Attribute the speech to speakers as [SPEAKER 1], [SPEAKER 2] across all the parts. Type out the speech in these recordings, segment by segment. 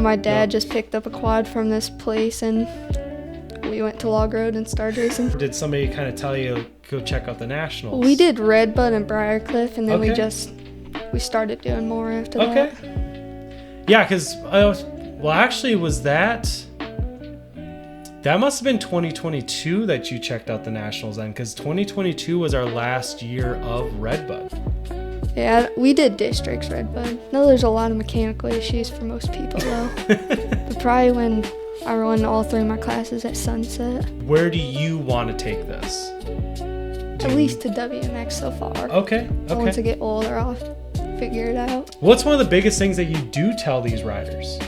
[SPEAKER 1] My dad just picked up a quad from this place and we went to Log Road and started racing.
[SPEAKER 2] Did somebody kind of tell you go check out the Nationals?
[SPEAKER 1] We did Redbud and Briarcliff, and then
[SPEAKER 2] Okay.
[SPEAKER 1] we started doing more after
[SPEAKER 2] Okay.
[SPEAKER 1] that.
[SPEAKER 2] Yeah, because actually, was that must have been 2022 that you checked out the Nationals then, because 2022 was our last year of Redbud.
[SPEAKER 1] Yeah, we did districts Redbud. No, there's a lot of mechanical issues for most people though. But probably when I run all three of my classes at Sunset.
[SPEAKER 2] Where do you want to take this?
[SPEAKER 1] At least to WMX so far.
[SPEAKER 2] Okay.
[SPEAKER 1] Once I get older, I'll figure it out.
[SPEAKER 2] What's one of the biggest things that you do tell these riders?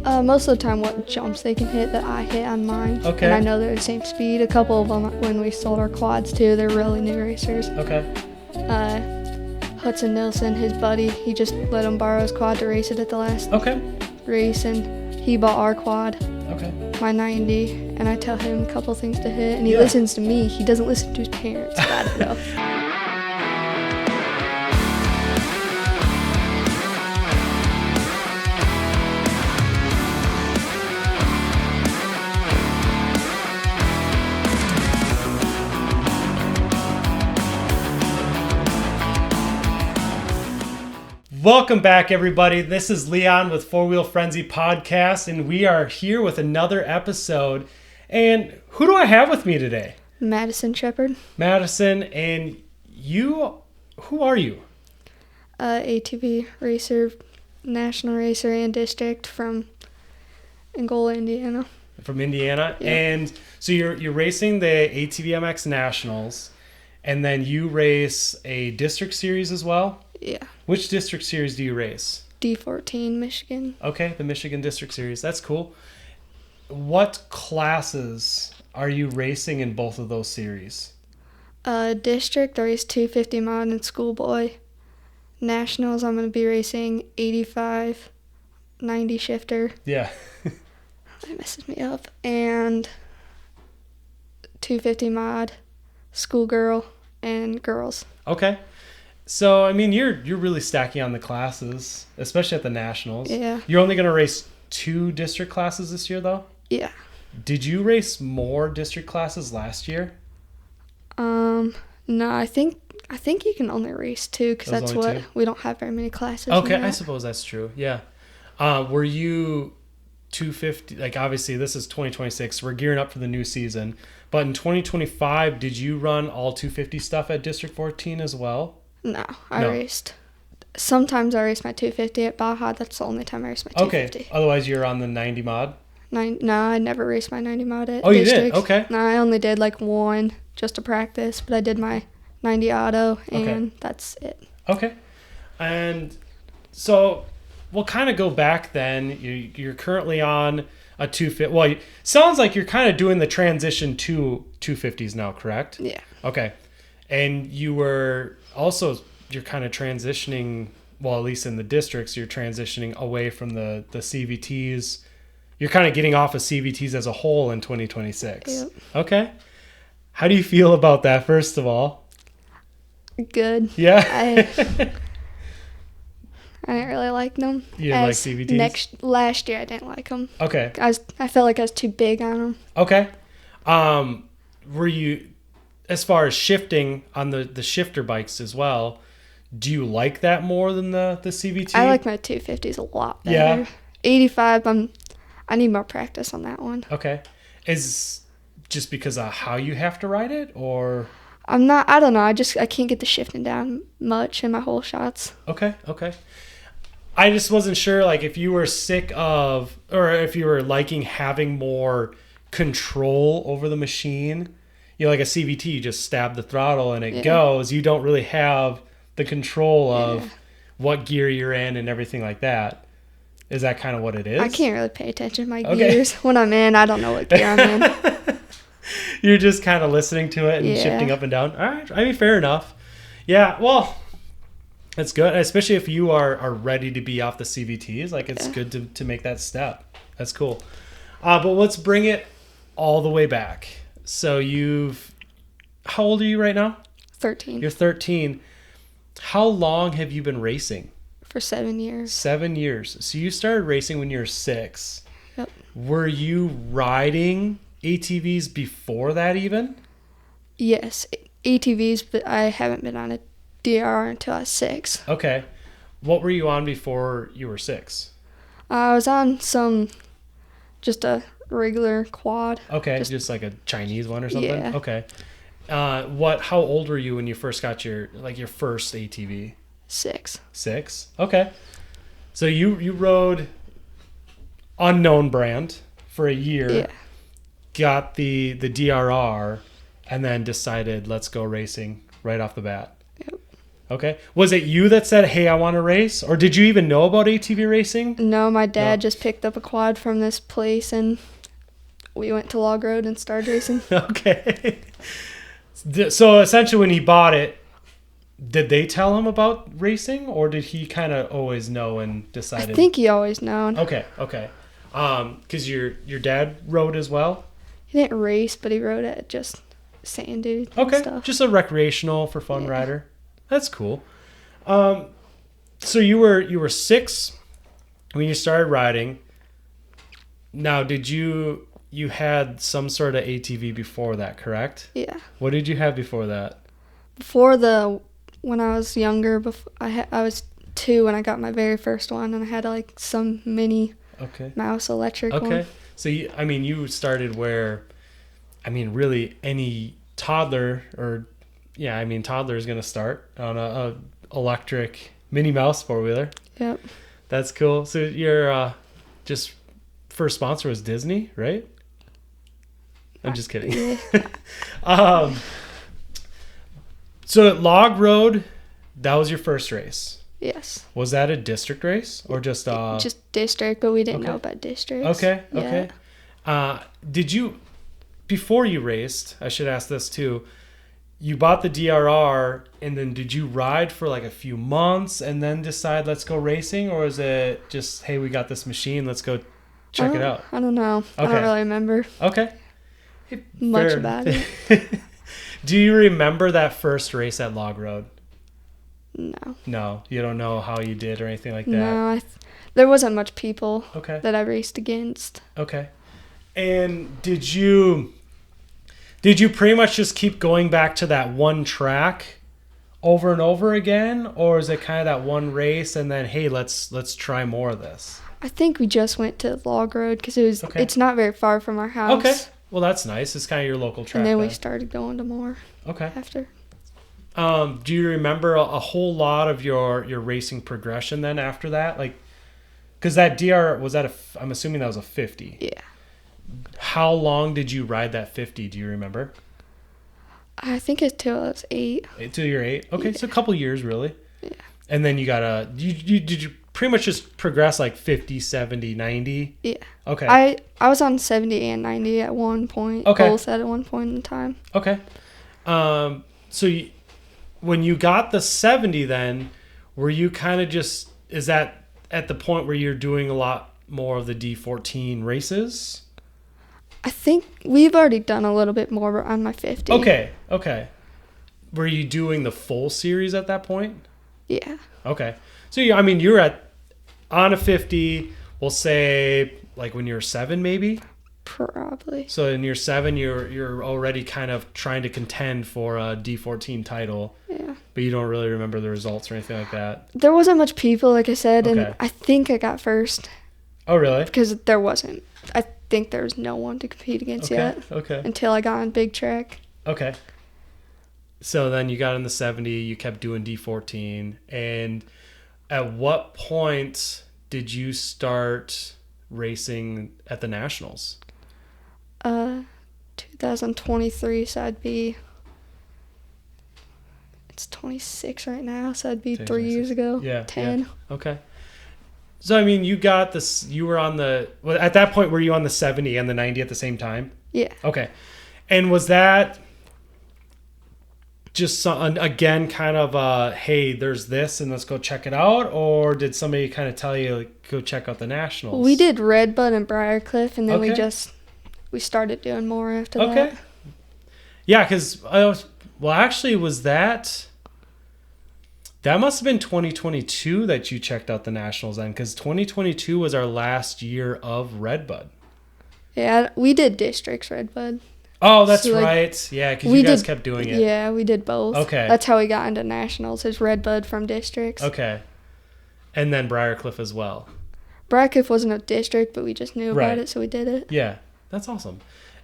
[SPEAKER 1] Most of the time what jumps they can hit that I hit on mine.
[SPEAKER 2] Okay.
[SPEAKER 1] And I know they're the same speed. A couple of them, when we sold our quads too, they're really new racers.
[SPEAKER 2] Okay.
[SPEAKER 1] Hudson Nilsson, his buddy, he just let him borrow his quad to race it at the last race, and he bought our quad, my 90, and I tell him a couple things to hit, and he listens to me. He doesn't listen to his parents about it though.
[SPEAKER 2] Welcome back, everybody. This is Leon with Four Wheel Frenzy Podcast, and we are here with another episode. And who do I have with me today?
[SPEAKER 1] Madison Shepherd.
[SPEAKER 2] Madison, and you, who are you?
[SPEAKER 1] ATV racer, national racer, and district from Angola, Indiana.
[SPEAKER 2] From Indiana.
[SPEAKER 1] Yeah.
[SPEAKER 2] And so you're racing the ATVMX Nationals, and then you race a district series as well?
[SPEAKER 1] Yeah.
[SPEAKER 2] Which district series do you race?
[SPEAKER 1] D14, Michigan.
[SPEAKER 2] Okay, the Michigan District Series. That's cool. What classes are you racing in both of those series?
[SPEAKER 1] District, I race 250 mod and schoolboy. Nationals, I'm going to be racing 85, 90 shifter.
[SPEAKER 2] Yeah.
[SPEAKER 1] That messes me up. And 250 mod, schoolgirl, and girls.
[SPEAKER 2] Okay. So, I mean, you're really stacking on the classes, especially at the Nationals.
[SPEAKER 1] Yeah.
[SPEAKER 2] You're only going to race 2 district classes this year, though?
[SPEAKER 1] Yeah.
[SPEAKER 2] Did you race more district classes last year?
[SPEAKER 1] No, I think you can only race 2 because that's what
[SPEAKER 2] 2?
[SPEAKER 1] we don't have very many classes.
[SPEAKER 2] Okay, I suppose that's true. Yeah. Were you 250? Like, obviously, this is 2026. We're gearing up for the new season. But in 2025, did you run all 250 stuff at District 14 as well?
[SPEAKER 1] No, I raced. Sometimes I race my 250 at Baja. That's the only time I race my 250.
[SPEAKER 2] Okay. Otherwise, you're on the 90 mod?
[SPEAKER 1] No, I never raced my 90 mod at
[SPEAKER 2] Oh, you
[SPEAKER 1] district.
[SPEAKER 2] did? Okay.
[SPEAKER 1] No, I only did like one just to practice, but I did my 90 auto, and that's it.
[SPEAKER 2] Okay. And so we'll kind of go back then. You're currently on a 250. Well, it sounds like you're kind of doing the transition to 250s now, correct?
[SPEAKER 1] Yeah.
[SPEAKER 2] Okay. And you're kind of transitioning, well, at least in the districts, you're transitioning away from the CVTs. You're kind of getting off of CVTs as a whole in 2026.
[SPEAKER 1] Yep.
[SPEAKER 2] Okay. How do you feel about that, first of all?
[SPEAKER 1] Good.
[SPEAKER 2] Yeah.
[SPEAKER 1] I didn't really like them.
[SPEAKER 2] You didn't like CVTs?
[SPEAKER 1] Last year, I didn't like them.
[SPEAKER 2] Okay.
[SPEAKER 1] I felt like I was too big on them.
[SPEAKER 2] Okay. Were you, as far as shifting on the shifter bikes as well, do you like that more than the CVT?
[SPEAKER 1] I like my 250s a lot better.
[SPEAKER 2] Yeah.
[SPEAKER 1] 85, I need more practice on that one.
[SPEAKER 2] Okay. Is just because of how you have to ride it, or?
[SPEAKER 1] I don't know. I can't get the shifting down much in my whole shots.
[SPEAKER 2] Okay. I just wasn't sure, like, if you were sick of, or if you were liking having more control over the machine. You know, like a CVT, you just stab the throttle and it goes. You don't really have the control of what gear you're in and everything like that. Is that kind of what it is?
[SPEAKER 1] I can't really pay attention to my gears. When I'm in, I don't know what gear I'm in.
[SPEAKER 2] You're just kind of listening to it and shifting up and down. All right. I mean, fair enough. Yeah, well, it's good, especially if you are ready to be off the CVTs. Like, it's good to make that step. That's cool. But let's bring it all the way back. So how old are you right now?
[SPEAKER 1] 13.
[SPEAKER 2] You're 13. How long have you been racing?
[SPEAKER 1] For 7 years.
[SPEAKER 2] 7 years. So you started racing when you were 6.
[SPEAKER 1] Yep.
[SPEAKER 2] Were you riding ATVs before that even?
[SPEAKER 1] Yes, ATVs, but I haven't been on a DR until I was 6.
[SPEAKER 2] Okay. What were you on before you were 6?
[SPEAKER 1] I was on just a regular quad.
[SPEAKER 2] Okay, just like a Chinese one or something?
[SPEAKER 1] Yeah.
[SPEAKER 2] Okay. How old were you when you first got your first ATV?
[SPEAKER 1] 6.
[SPEAKER 2] 6? Okay. So you rode unknown brand for a year.
[SPEAKER 1] Yeah.
[SPEAKER 2] Got the DRR, and then decided let's go racing right off the bat.
[SPEAKER 1] Yep.
[SPEAKER 2] Okay. Was it you that said, hey, I want to race? Or did you even know about ATV racing?
[SPEAKER 1] No, my dad just picked up a quad from this place, and we went to Log Road and started racing.
[SPEAKER 2] Okay. So essentially when he bought it, did they tell him about racing, or did he kind of always know and decided?
[SPEAKER 1] I think he always known.
[SPEAKER 2] Okay. Because your dad rode as well?
[SPEAKER 1] He didn't race, but he rode at just sand dunes and stuff.
[SPEAKER 2] Just a recreational for fun rider. That's cool. So you were 6 when you started riding. Now, did you had some sort of ATV before that, correct?
[SPEAKER 1] Yeah.
[SPEAKER 2] What did you have before that?
[SPEAKER 1] When I was younger, I was 2 when I got my very first one, and I had like some mini mouse electric one.
[SPEAKER 2] Okay. So you started where, really any toddler toddler is going to start on a electric Minnie Mouse 4-wheeler.
[SPEAKER 1] Yep.
[SPEAKER 2] That's cool. So your just first sponsor was Disney, right? I'm just kidding.
[SPEAKER 1] Yeah.
[SPEAKER 2] So at Log Road, that was your first race.
[SPEAKER 1] Yes.
[SPEAKER 2] Was that a district race or just
[SPEAKER 1] just district, but we didn't know about districts.
[SPEAKER 2] Okay. Did you, before you raced, I should ask this too, you bought the DRR, and then did you ride for like a few months and then decide let's go racing, or is it just, hey, we got this machine, let's go check it out?
[SPEAKER 1] I don't know.
[SPEAKER 2] Okay.
[SPEAKER 1] I don't really remember much about it.
[SPEAKER 2] Do you remember that first race at Log Road?
[SPEAKER 1] No,
[SPEAKER 2] you don't know how you did or anything like that?
[SPEAKER 1] No, there wasn't much people
[SPEAKER 2] Okay.
[SPEAKER 1] that I raced against.
[SPEAKER 2] Okay. And did you pretty much just keep going back to that one track over and over again, or is it kind of that one race and then, hey, let's try more of this?
[SPEAKER 1] I think we just went to Log Road because it's not very far from our house.
[SPEAKER 2] Okay. Well, that's nice. It's kind of your local track.
[SPEAKER 1] And then we started going to more.
[SPEAKER 2] Okay.
[SPEAKER 1] After.
[SPEAKER 2] Do you remember a whole lot of your racing progression then after that? Like, because that DR, I'm assuming that was a 50.
[SPEAKER 1] Yeah.
[SPEAKER 2] How long did you ride that 50? Do you remember?
[SPEAKER 1] I think until I was 8.
[SPEAKER 2] Until you're 8? Okay,
[SPEAKER 1] Yeah.
[SPEAKER 2] so a couple years really.
[SPEAKER 1] Yeah.
[SPEAKER 2] And then you got did you pretty much just progress like 50, 70, 90?
[SPEAKER 1] Yeah.
[SPEAKER 2] Okay.
[SPEAKER 1] I was on 70 and 90 at one point.
[SPEAKER 2] Okay.
[SPEAKER 1] Both at one point in time.
[SPEAKER 2] Okay. So when you got the 70 then, were you kind of just, is that at the point where you're doing a lot more of the D14 races?
[SPEAKER 1] I think we've already done a little bit more on my 50.
[SPEAKER 2] Okay. Were you doing the full series at that point?
[SPEAKER 1] Yeah.
[SPEAKER 2] Okay. So you're on a 50, we'll say like when you're 7 maybe?
[SPEAKER 1] Probably.
[SPEAKER 2] So in year 7, you're already kind of trying to contend for a D14 title.
[SPEAKER 1] Yeah.
[SPEAKER 2] But you don't really remember the results or anything like that.
[SPEAKER 1] There wasn't much people, like I said,
[SPEAKER 2] Okay.
[SPEAKER 1] and I think I got first.
[SPEAKER 2] Oh, really?
[SPEAKER 1] Because there wasn't. I think there was no one to compete against yet.
[SPEAKER 2] Okay.
[SPEAKER 1] Until I got on big track.
[SPEAKER 2] Okay. So then you got in the 70, you kept doing D14, and at what point did you start racing at the Nationals?
[SPEAKER 1] 2023, so it's 26 right now, so I'd be 3 years ago.
[SPEAKER 2] Yeah.
[SPEAKER 1] 10.
[SPEAKER 2] Yeah. Okay. So, you got this, you were at that point, were you on the 70 and the 90 at the same time?
[SPEAKER 1] Yeah.
[SPEAKER 2] Okay. And was that just, again, kind of hey, there's this and let's go check it out? Or did somebody kind of tell you, like, go check out the Nationals?
[SPEAKER 1] We did Redbud and Briarcliff, and then
[SPEAKER 2] Okay.
[SPEAKER 1] we started doing more after that.
[SPEAKER 2] Okay. Yeah, because actually, was that That must have been 2022 that you checked out the Nationals then, because 2022 was our last year of Redbud.
[SPEAKER 1] Yeah, we did districts Redbud.
[SPEAKER 2] Oh, that's so, right. Yeah, because you guys kept doing it.
[SPEAKER 1] Yeah, we did both.
[SPEAKER 2] Okay.
[SPEAKER 1] That's how we got into Nationals, is Redbud from districts.
[SPEAKER 2] Okay. And then Briarcliff as well.
[SPEAKER 1] Briarcliff wasn't a district, but we just knew about it, so we did it.
[SPEAKER 2] Yeah, that's awesome.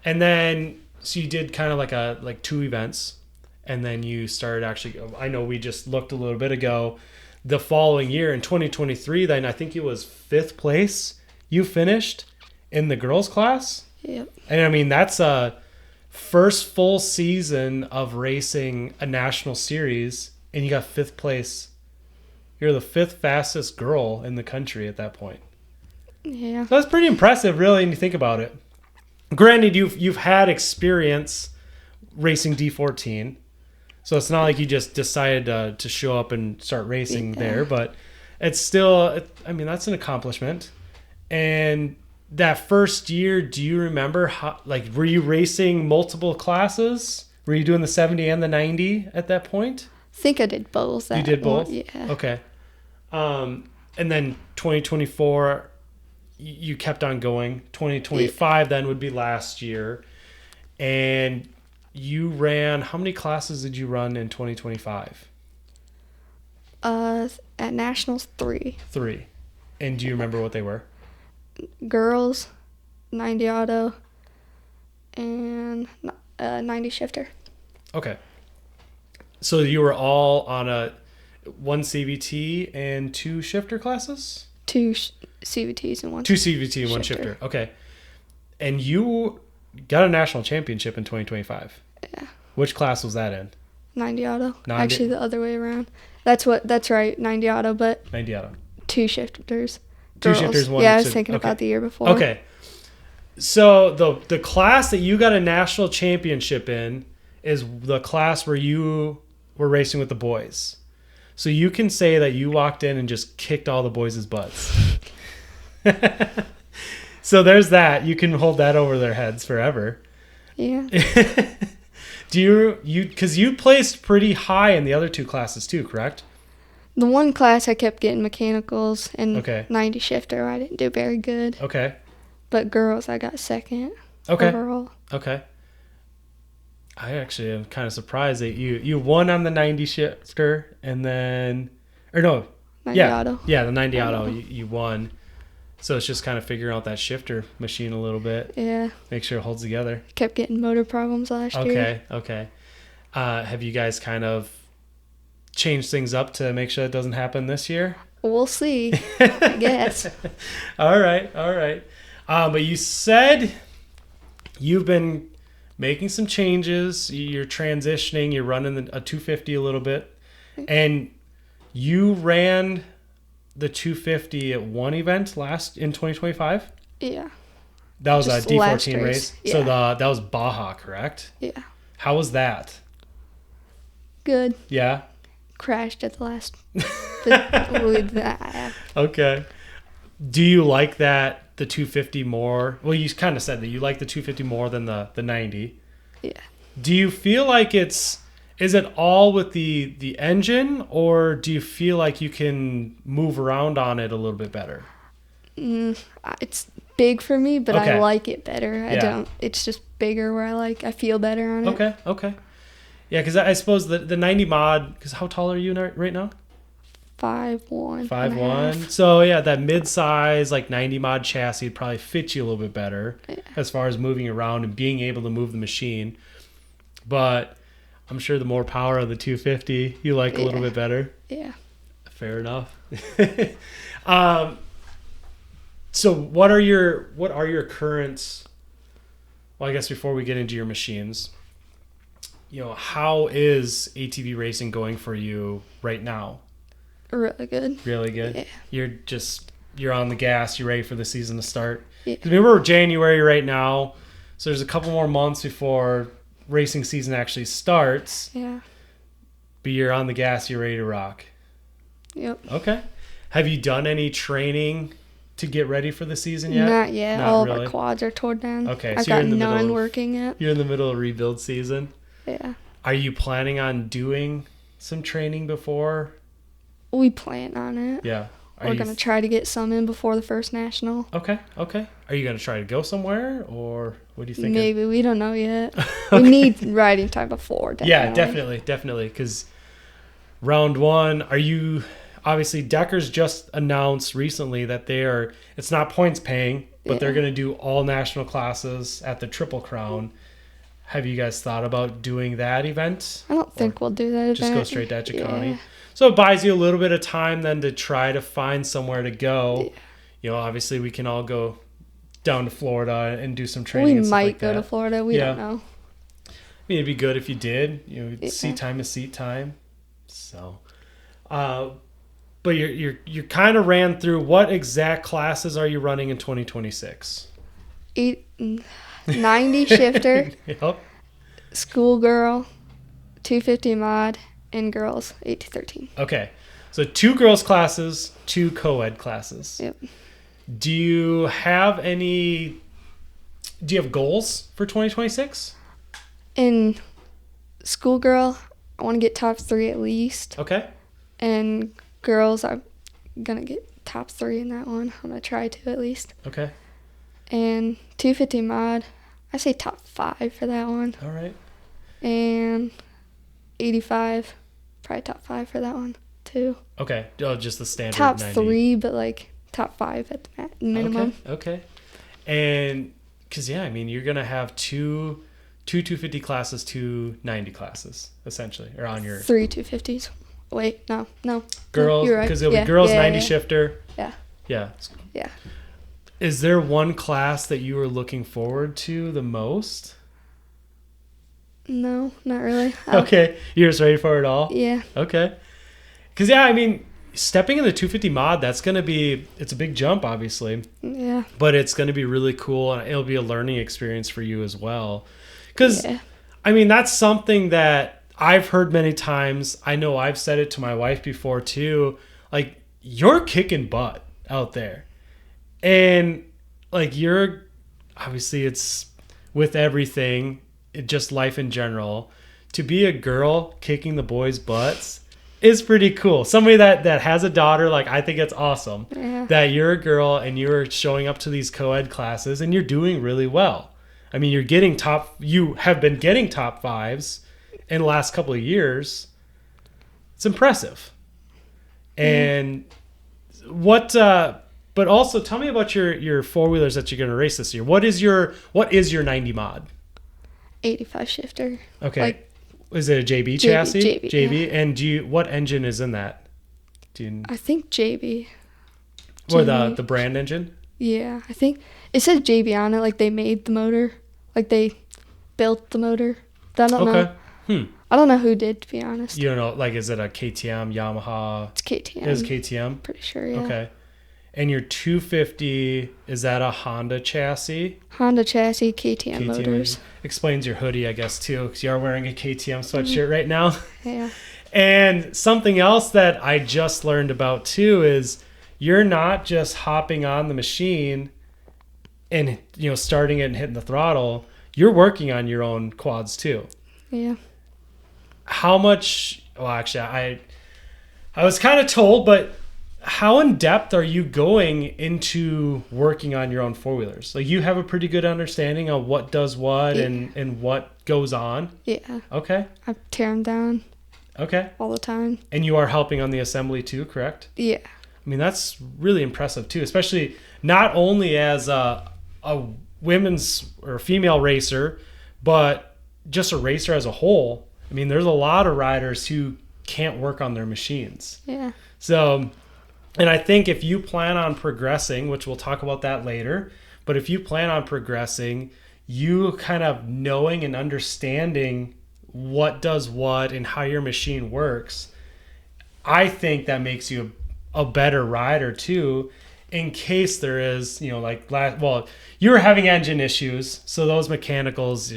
[SPEAKER 2] And then, so you did kind of like 2 events, and then you started actually, I know we just looked a little bit ago, the following year in 2023, then I think it was 5th place you finished in the girls class.
[SPEAKER 1] Yep.
[SPEAKER 2] And I mean, that's a first full season of racing a national series, and you got 5th place. You're the 5th fastest girl in the country at that point.
[SPEAKER 1] Yeah.
[SPEAKER 2] So that's pretty impressive, really, when you think about it. Granted, you've had experience racing D14, so it's not like you just decided to show up and start racing there, but it's still, I mean, that's an accomplishment. And that first year, do you remember how, like, were you racing multiple classes? Were you doing the 70 and the 90 at that point?
[SPEAKER 1] I think I did both.
[SPEAKER 2] You did both?
[SPEAKER 1] Yeah.
[SPEAKER 2] Okay. And then 2024, you kept on going. 2025 then would be last year. And you ran, how many classes did you run in 2025?
[SPEAKER 1] At Nationals, 3.
[SPEAKER 2] 3. And do you remember what they were?
[SPEAKER 1] Girls, 90 auto, and 90 shifter.
[SPEAKER 2] Okay. So you were all on a 1 CVT and 2 shifter classes?
[SPEAKER 1] 2 CVTs and 1
[SPEAKER 2] 2 CVT and 1 shifter. Okay. And you got a national championship in 2025.
[SPEAKER 1] Yeah.
[SPEAKER 2] Which class was that in?
[SPEAKER 1] 90 auto.
[SPEAKER 2] 90?
[SPEAKER 1] Actually, the other way around. That's right, 90 auto, but
[SPEAKER 2] 90 auto.
[SPEAKER 1] 2 shifters.
[SPEAKER 2] Girls. 2 shifters, 1
[SPEAKER 1] Yeah, I was thinking about the year before.
[SPEAKER 2] Okay. So the class that you got a national championship in is the class where you were racing with the boys. So you can say that you walked in and just kicked all the boys' butts. So there's that. You can hold that over their heads forever.
[SPEAKER 1] Yeah.
[SPEAKER 2] Do you because you placed pretty high in the other 2 classes too, correct?
[SPEAKER 1] The 1 class I kept getting mechanicals, and 90 shifter I didn't do very good.
[SPEAKER 2] Okay.
[SPEAKER 1] But girls I got 2nd overall.
[SPEAKER 2] Okay. I actually am kind of surprised that you won on the 90 shifter and then, or no,
[SPEAKER 1] 90 auto.
[SPEAKER 2] Yeah, the 90 auto you won. So it's just kind of figuring out that shifter machine a little bit.
[SPEAKER 1] Yeah.
[SPEAKER 2] Make sure it holds together.
[SPEAKER 1] Kept getting motor problems last year.
[SPEAKER 2] Okay. Have you guys kind of changed things up to make sure it doesn't happen this year?
[SPEAKER 1] We'll see, I guess.
[SPEAKER 2] All right. But you said you've been making some changes. You're transitioning. You're running a 250 a little bit. And you ran the 250 at 1 event in 2025?
[SPEAKER 1] Yeah.
[SPEAKER 2] That was a D14 race?
[SPEAKER 1] Yeah.
[SPEAKER 2] So that was Baja, correct?
[SPEAKER 1] Yeah.
[SPEAKER 2] How was that?
[SPEAKER 1] Good.
[SPEAKER 2] Yeah?
[SPEAKER 1] Crashed at the last.
[SPEAKER 2] Okay. Do you like that, the 250 more? Well, you kind of said that you like the 250 more than the 90.
[SPEAKER 1] Yeah.
[SPEAKER 2] Do you feel like is it all with the engine, or do you feel like you can move around on it a little bit better?
[SPEAKER 1] It's big for me, but I like it better. I don't. It's just bigger where I feel better on it.
[SPEAKER 2] Okay. Yeah, because I suppose the 90 mod, because how tall are you right now?
[SPEAKER 1] 5'1".
[SPEAKER 2] 5'1". So yeah, that mid-size 90 mod chassis would probably fit you a little bit better as far as moving around and being able to move the machine. But I'm sure the more power of the 250 you like a little bit better.
[SPEAKER 1] Yeah.
[SPEAKER 2] Fair enough. So what are your current? Well, I guess before we get into your machines, how is ATV racing going for you right now?
[SPEAKER 1] Really good.
[SPEAKER 2] Really good? Yeah. You're on the gas. You're ready for the season to start.
[SPEAKER 1] Yeah.
[SPEAKER 2] We're January right now, so there's a couple more months before racing season actually starts.
[SPEAKER 1] Yeah.
[SPEAKER 2] But you're on the gas. You're ready to rock.
[SPEAKER 1] Yep.
[SPEAKER 2] Okay. Have you done any training to get ready for the season yet?
[SPEAKER 1] Not yet. All of our quads are torn down.
[SPEAKER 2] Okay.
[SPEAKER 1] I've got none working yet.
[SPEAKER 2] You're in the middle of rebuild season.
[SPEAKER 1] Yeah.
[SPEAKER 2] Are you planning on doing some training before
[SPEAKER 1] We plan on it.
[SPEAKER 2] Yeah.
[SPEAKER 1] We're going to try to get some in before the first national.
[SPEAKER 2] Okay. Are you going to try to go somewhere, or what do you think?
[SPEAKER 1] Maybe. We don't know yet.
[SPEAKER 2] Okay.
[SPEAKER 1] We need riding time before, definitely.
[SPEAKER 2] Yeah, definitely. Because round one, obviously Decker's just announced recently that it's not points paying, but they're going to do all national classes at the Triple Crown. Have you guys thought about doing that event?
[SPEAKER 1] I don't think we'll do that event.
[SPEAKER 2] Just go straight to Etchicounty. Yeah. So it buys you a little bit of time then to try to find somewhere to go. Yeah. Obviously we can all go down to Florida and do some training.
[SPEAKER 1] We might go to Florida. We don't know.
[SPEAKER 2] I mean, it'd be good if you did. Seat time is seat time. So, but you're kind of ran through what exact classes are you running in 2026?
[SPEAKER 1] 90 shifter.
[SPEAKER 2] Yep.
[SPEAKER 1] Schoolgirl, 250 mod, and girls 8 to 13.
[SPEAKER 2] Okay, so 2 girls classes, 2 co-ed classes.
[SPEAKER 1] Yep.
[SPEAKER 2] Do you have goals for 2026?
[SPEAKER 1] In schoolgirl, I want to get top 3 at least.
[SPEAKER 2] Okay.
[SPEAKER 1] And girls, I'm gonna get top 3 in that one. I'm gonna try to at least.
[SPEAKER 2] Okay.
[SPEAKER 1] And 250 mod, I say top 5 for that one.
[SPEAKER 2] All right. And
[SPEAKER 1] 85, probably top 5 for that one too.
[SPEAKER 2] Okay. Oh, just the standard
[SPEAKER 1] top
[SPEAKER 2] 90.
[SPEAKER 1] 3, but like top 5 at the minimum.
[SPEAKER 2] Okay. And because you're gonna have two 250 classes, 2 90 classes essentially, or on your
[SPEAKER 1] 3 250s. Wait, no.
[SPEAKER 2] Girls,
[SPEAKER 1] you're right.
[SPEAKER 2] Because it'll be girls 90 shifter.
[SPEAKER 1] Yeah.
[SPEAKER 2] Yeah. Is there one class that you were looking forward to the most?
[SPEAKER 1] No, not really.
[SPEAKER 2] Okay. You're just ready for it all?
[SPEAKER 1] Yeah.
[SPEAKER 2] Okay. Because, stepping in the 250 mod, it's a big jump, obviously.
[SPEAKER 1] Yeah.
[SPEAKER 2] But it's going to be really cool, and it'll be a learning experience for you as well. Because, that's something that I've heard many times. I know I've said it to my wife before, too. Like, you're kicking butt out there. And, obviously it's with everything, just life in general. To be a girl kicking the boys' butts is pretty cool. Somebody that has a daughter, I think it's awesome that you're a girl and you're showing up to these co-ed classes and you're doing really well. You have been getting top 5s in the last couple of years. It's impressive. And but also tell me about your 4-wheelers that you're going to race this year. What is your 90 mod?
[SPEAKER 1] 85 shifter.
[SPEAKER 2] Okay. Is it a JB chassis?
[SPEAKER 1] JB.
[SPEAKER 2] Yeah. And what engine is in that?
[SPEAKER 1] I think JB.
[SPEAKER 2] Or the brand engine?
[SPEAKER 1] Yeah, I think it says JB on it. They made the motor. They built the motor. I don't know. I don't know who did, to be honest.
[SPEAKER 2] You don't know, is it a KTM, Yamaha?
[SPEAKER 1] It's KTM.
[SPEAKER 2] It is KTM?
[SPEAKER 1] Pretty sure, yeah.
[SPEAKER 2] Okay. And your 250, is that a Honda chassis?
[SPEAKER 1] Honda chassis, KTM motors.
[SPEAKER 2] Explains your hoodie, I guess, too, because you are wearing a KTM sweatshirt right now.
[SPEAKER 1] Yeah.
[SPEAKER 2] And something else that I just learned about, too, is you're not just hopping on the machine and, starting it and hitting the throttle. You're working on your own quads, too.
[SPEAKER 1] Yeah.
[SPEAKER 2] How much... Well, actually, I was kind of told, but... How in depth are you going into working on your own 4-wheelers? You have a pretty good understanding of what does what and what goes on?
[SPEAKER 1] Yeah.
[SPEAKER 2] Okay.
[SPEAKER 1] I tear them down.
[SPEAKER 2] Okay.
[SPEAKER 1] All the time.
[SPEAKER 2] And you are helping on the assembly too, correct?
[SPEAKER 1] Yeah.
[SPEAKER 2] That's really impressive too, especially not only as a women's or female racer, but just a racer as a whole. There's a lot of riders who can't work on their machines.
[SPEAKER 1] Yeah.
[SPEAKER 2] So... And I think if you plan on progressing, which we'll talk about that later, but if you plan on progressing, you kind of knowing and understanding what does what and how your machine works, I think that makes you a better rider too, in case there is, you were having engine issues. So those mechanicals,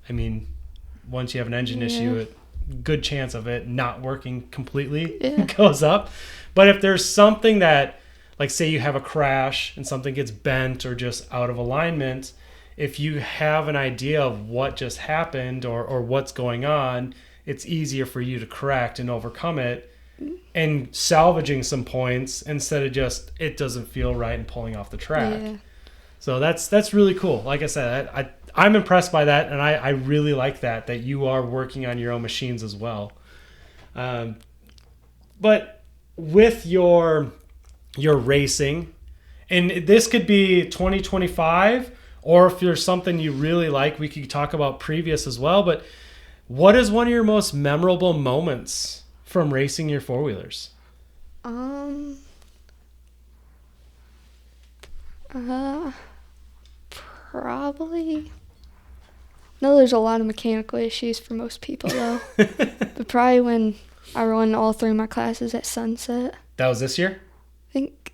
[SPEAKER 2] once you have an engine issue, a good chance of it not working completely goes up. But if there's something that, say you have a crash and something gets bent or just out of alignment, if you have an idea of what just happened or what's going on, it's easier for you to correct and overcome it and salvaging some points instead of just it doesn't feel right and pulling off the track. Yeah. So that's really cool. Like I said, I'm impressed by that, and I really like that you are working on your own machines as well. But with your racing, and this could be 2025, or if there's something you really like, we could talk about previous as well. But what is one of your most memorable moments from racing your four-wheelers?
[SPEAKER 1] Probably. No, there's a lot of mechanical issues for most people though. But probably when I run all 3 of my classes at Sunset.
[SPEAKER 2] That was this year?
[SPEAKER 1] I think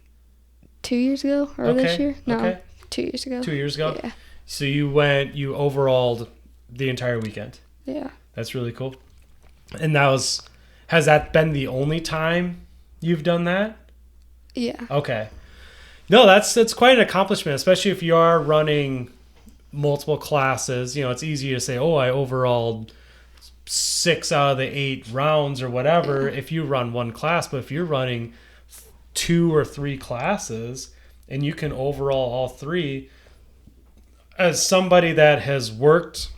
[SPEAKER 1] 2 years ago or this year. No, 2 years ago.
[SPEAKER 2] 2 years ago?
[SPEAKER 1] Yeah.
[SPEAKER 2] So you overalled the entire weekend.
[SPEAKER 1] Yeah.
[SPEAKER 2] That's really cool. And has that been the only time you've done that?
[SPEAKER 1] Yeah.
[SPEAKER 2] Okay. No, that's quite an accomplishment, especially if you are running multiple classes. It's easy to say, I overalled 6 out of the 8 rounds or whatever if you run one class. But if you're running 2 or 3 classes and you can overall all 3, as somebody that has worked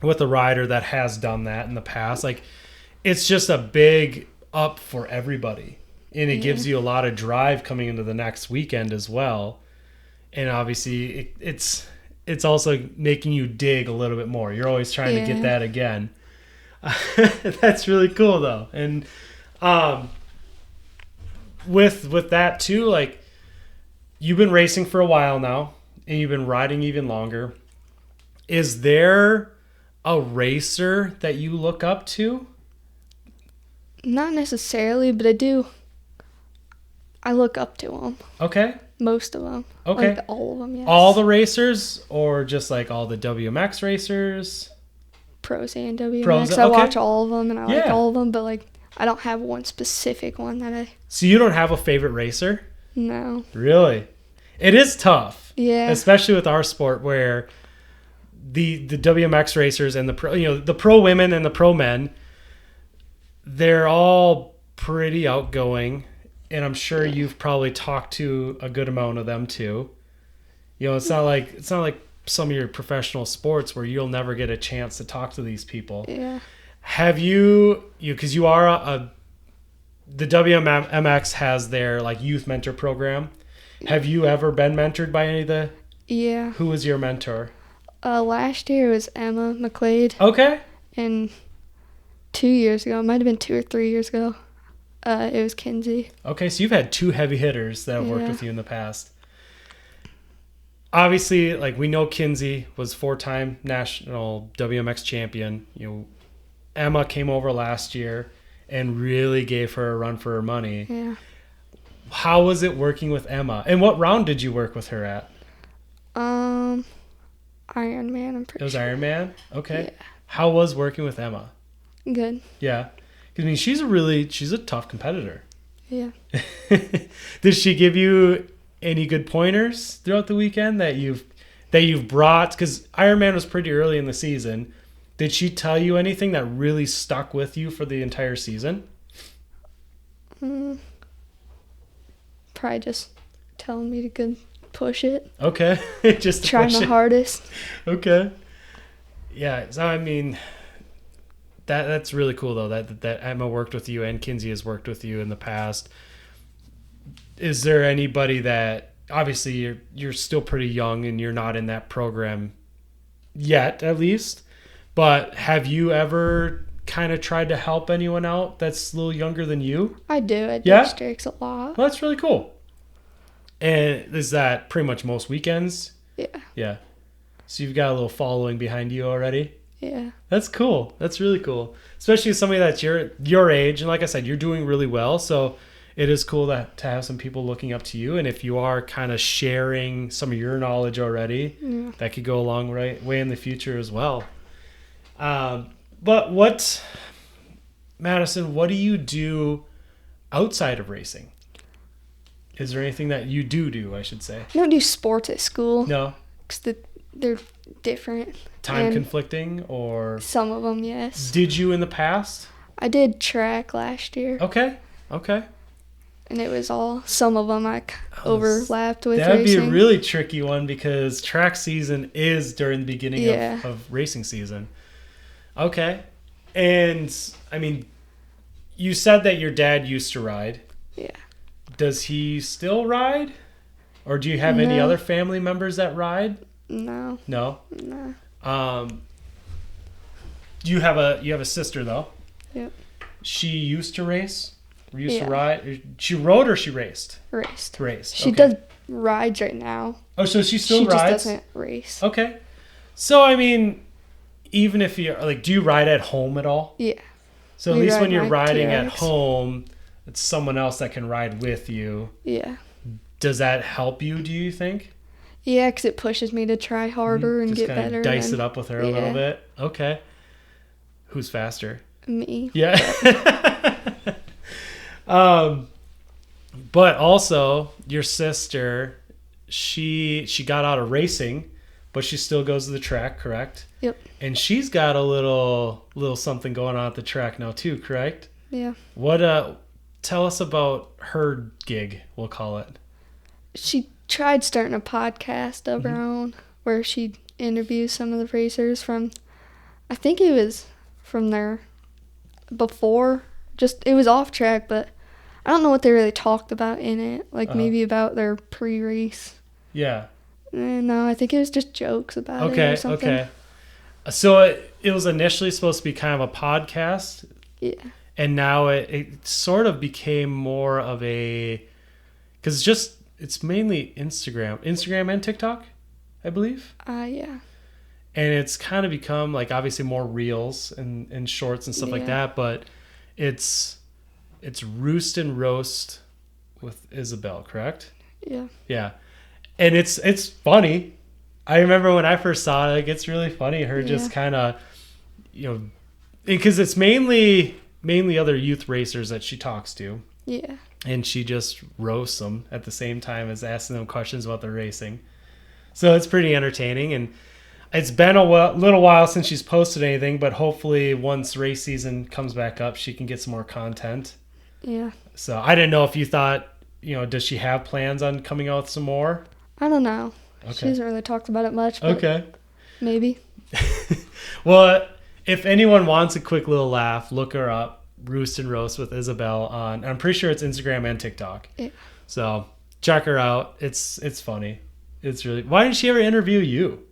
[SPEAKER 2] with a rider that has done that in the past, like, it's just a big up for everybody. And it gives you a lot of drive coming into the next weekend as well. And obviously it's also making you dig a little bit more. You're always trying to get that again. That's really cool though. And with that too, like, you've been racing for a while now and you've been riding even longer. Is there a racer that you look up to?
[SPEAKER 1] Not necessarily, but I look up to them.
[SPEAKER 2] Okay.
[SPEAKER 1] Most of them.
[SPEAKER 2] Okay.
[SPEAKER 1] Like all of them, yes.
[SPEAKER 2] All the racers, or just like all the WMX racers?
[SPEAKER 1] Pros and WMX. I watch all of them and I like all of them, but like I don't have one specific one that I...
[SPEAKER 2] So you don't have a favorite racer?
[SPEAKER 1] No.
[SPEAKER 2] Really? It is tough.
[SPEAKER 1] Yeah.
[SPEAKER 2] Especially with our sport where the WMX racers and the pro women and the pro men, they're all pretty outgoing. And I'm sure you've probably talked to a good amount of them too. It's not like some of your professional sports where you'll never get a chance to talk to these people.
[SPEAKER 1] Yeah.
[SPEAKER 2] Have you because you are the WMX has their like youth mentor program. Have you ever been mentored by any of the?
[SPEAKER 1] Yeah. Who
[SPEAKER 2] was your mentor?
[SPEAKER 1] Last year it was Emma McQuaid.
[SPEAKER 2] Okay.
[SPEAKER 1] And 2 years ago, it might have been 2 or 3 years ago, it was Kinsey.
[SPEAKER 2] Okay, so you've had 2 heavy hitters that have worked with you in the past. Obviously, like, we know Kinsey was 4-time national WMX champion. Emma came over last year and really gave her a run for her money.
[SPEAKER 1] Yeah.
[SPEAKER 2] How was it working with Emma? And what round did you work with her at?
[SPEAKER 1] Ironman, I'm pretty sure.
[SPEAKER 2] It was Ironman? Okay.
[SPEAKER 1] Yeah.
[SPEAKER 2] How was working with Emma?
[SPEAKER 1] Good.
[SPEAKER 2] Yeah. I mean, she's a tough competitor.
[SPEAKER 1] Yeah.
[SPEAKER 2] Did she give you any good pointers throughout the weekend that you've brought? Because Ironman was pretty early in the season. Did she tell you anything that really stuck with you for the entire season?
[SPEAKER 1] Probably just telling me to push it.
[SPEAKER 2] Okay. Just
[SPEAKER 1] try my hardest.
[SPEAKER 2] Okay. Yeah. So I mean, that's really cool though that Emma worked with you and Kinsey has worked with you in the past. Is there anybody that, obviously you're still pretty young and you're not in that program yet, at least, but have you ever kind of tried to help anyone out that's a little younger than you?
[SPEAKER 1] I do at districts a lot.
[SPEAKER 2] Well, that's really cool. And is that pretty much most weekends?
[SPEAKER 1] Yeah.
[SPEAKER 2] Yeah. So you've got a little following behind you already?
[SPEAKER 1] Yeah.
[SPEAKER 2] That's cool. That's really cool. Especially with somebody that's your age. And like I said, you're doing really well. So it is cool to have some people looking up to you. And if you are kind of sharing some of your knowledge already, that could go a long way in the future as well. But Madison, what do you do outside of racing? Is there anything that you do, I should say?
[SPEAKER 1] I don't do sports at school.
[SPEAKER 2] No?
[SPEAKER 1] Because they're different.
[SPEAKER 2] Time conflicting or?
[SPEAKER 1] Some of them, yes.
[SPEAKER 2] Did you in the past?
[SPEAKER 1] I did track last year.
[SPEAKER 2] Okay. Okay.
[SPEAKER 1] And it was some of them overlapped with
[SPEAKER 2] That'd
[SPEAKER 1] racing.
[SPEAKER 2] Be a really tricky one because track season is during the beginning of racing season. Okay. And, I mean, you said that your dad used to ride.
[SPEAKER 1] Yeah.
[SPEAKER 2] Does he still ride? Or do you have any other family members that ride?
[SPEAKER 1] No.
[SPEAKER 2] No?
[SPEAKER 1] No.
[SPEAKER 2] You have a sister, though?
[SPEAKER 1] Yep.
[SPEAKER 2] She used to race? To ride? She rode or she raced?
[SPEAKER 1] Raced. She does rides right now.
[SPEAKER 2] Oh, so she still rides?
[SPEAKER 1] She just doesn't race.
[SPEAKER 2] Okay. So, I mean, even if you're, like, do you ride at home at all?
[SPEAKER 1] Yeah.
[SPEAKER 2] So at least when you're riding at home, it's someone else that can ride with you.
[SPEAKER 1] Yeah.
[SPEAKER 2] Does that help you, do you think?
[SPEAKER 1] Yeah, because it pushes me to try harder and get better.
[SPEAKER 2] Just dice it up with her a little bit? Okay. Who's faster?
[SPEAKER 1] Me.
[SPEAKER 2] Yeah. But also, your sister, she got out of racing, but she still goes to the track, correct?
[SPEAKER 1] Yep.
[SPEAKER 2] And she's got a little something going on at the track now too, correct?
[SPEAKER 1] Yeah.
[SPEAKER 2] What tell us about her gig, we'll call it.
[SPEAKER 1] She tried starting a podcast of her own where she interviews some of the racers from, I think it was from their before, it was off track, but I don't know what they really talked about in it, like maybe about their pre-race.
[SPEAKER 2] Yeah.
[SPEAKER 1] No, I think it was just jokes about it or something. Okay.
[SPEAKER 2] So it was initially supposed to be kind of a podcast.
[SPEAKER 1] Yeah.
[SPEAKER 2] And now it sort of became more of a, because it's mainly Instagram and TikTok, I believe.
[SPEAKER 1] Yeah.
[SPEAKER 2] And it's kind of become like obviously more reels and shorts and stuff like that, but it's Roost and Roast with Isabel, correct?
[SPEAKER 1] Yeah.
[SPEAKER 2] Yeah. And it's funny. I remember when I first saw it, like, it's really funny. Her just kind of, because it's mainly other youth racers that she talks to.
[SPEAKER 1] Yeah.
[SPEAKER 2] And she just roasts them at the same time as asking them questions about their racing. So it's pretty entertaining. And it's been a little while since she's posted anything, but hopefully once race season comes back up, she can get some more content.
[SPEAKER 1] Yeah.
[SPEAKER 2] So I didn't know if you thought, does she have plans on coming out with some more?
[SPEAKER 1] I don't know.
[SPEAKER 2] Okay.
[SPEAKER 1] She hasn't really talked about it much. But
[SPEAKER 2] okay.
[SPEAKER 1] Maybe.
[SPEAKER 2] Well, if anyone wants a quick little laugh, look her up. Roost and Roast with Isabel on, I'm pretty sure it's Instagram and TikTok. Yeah. So check her out. It's funny. It's really, why didn't she ever interview you?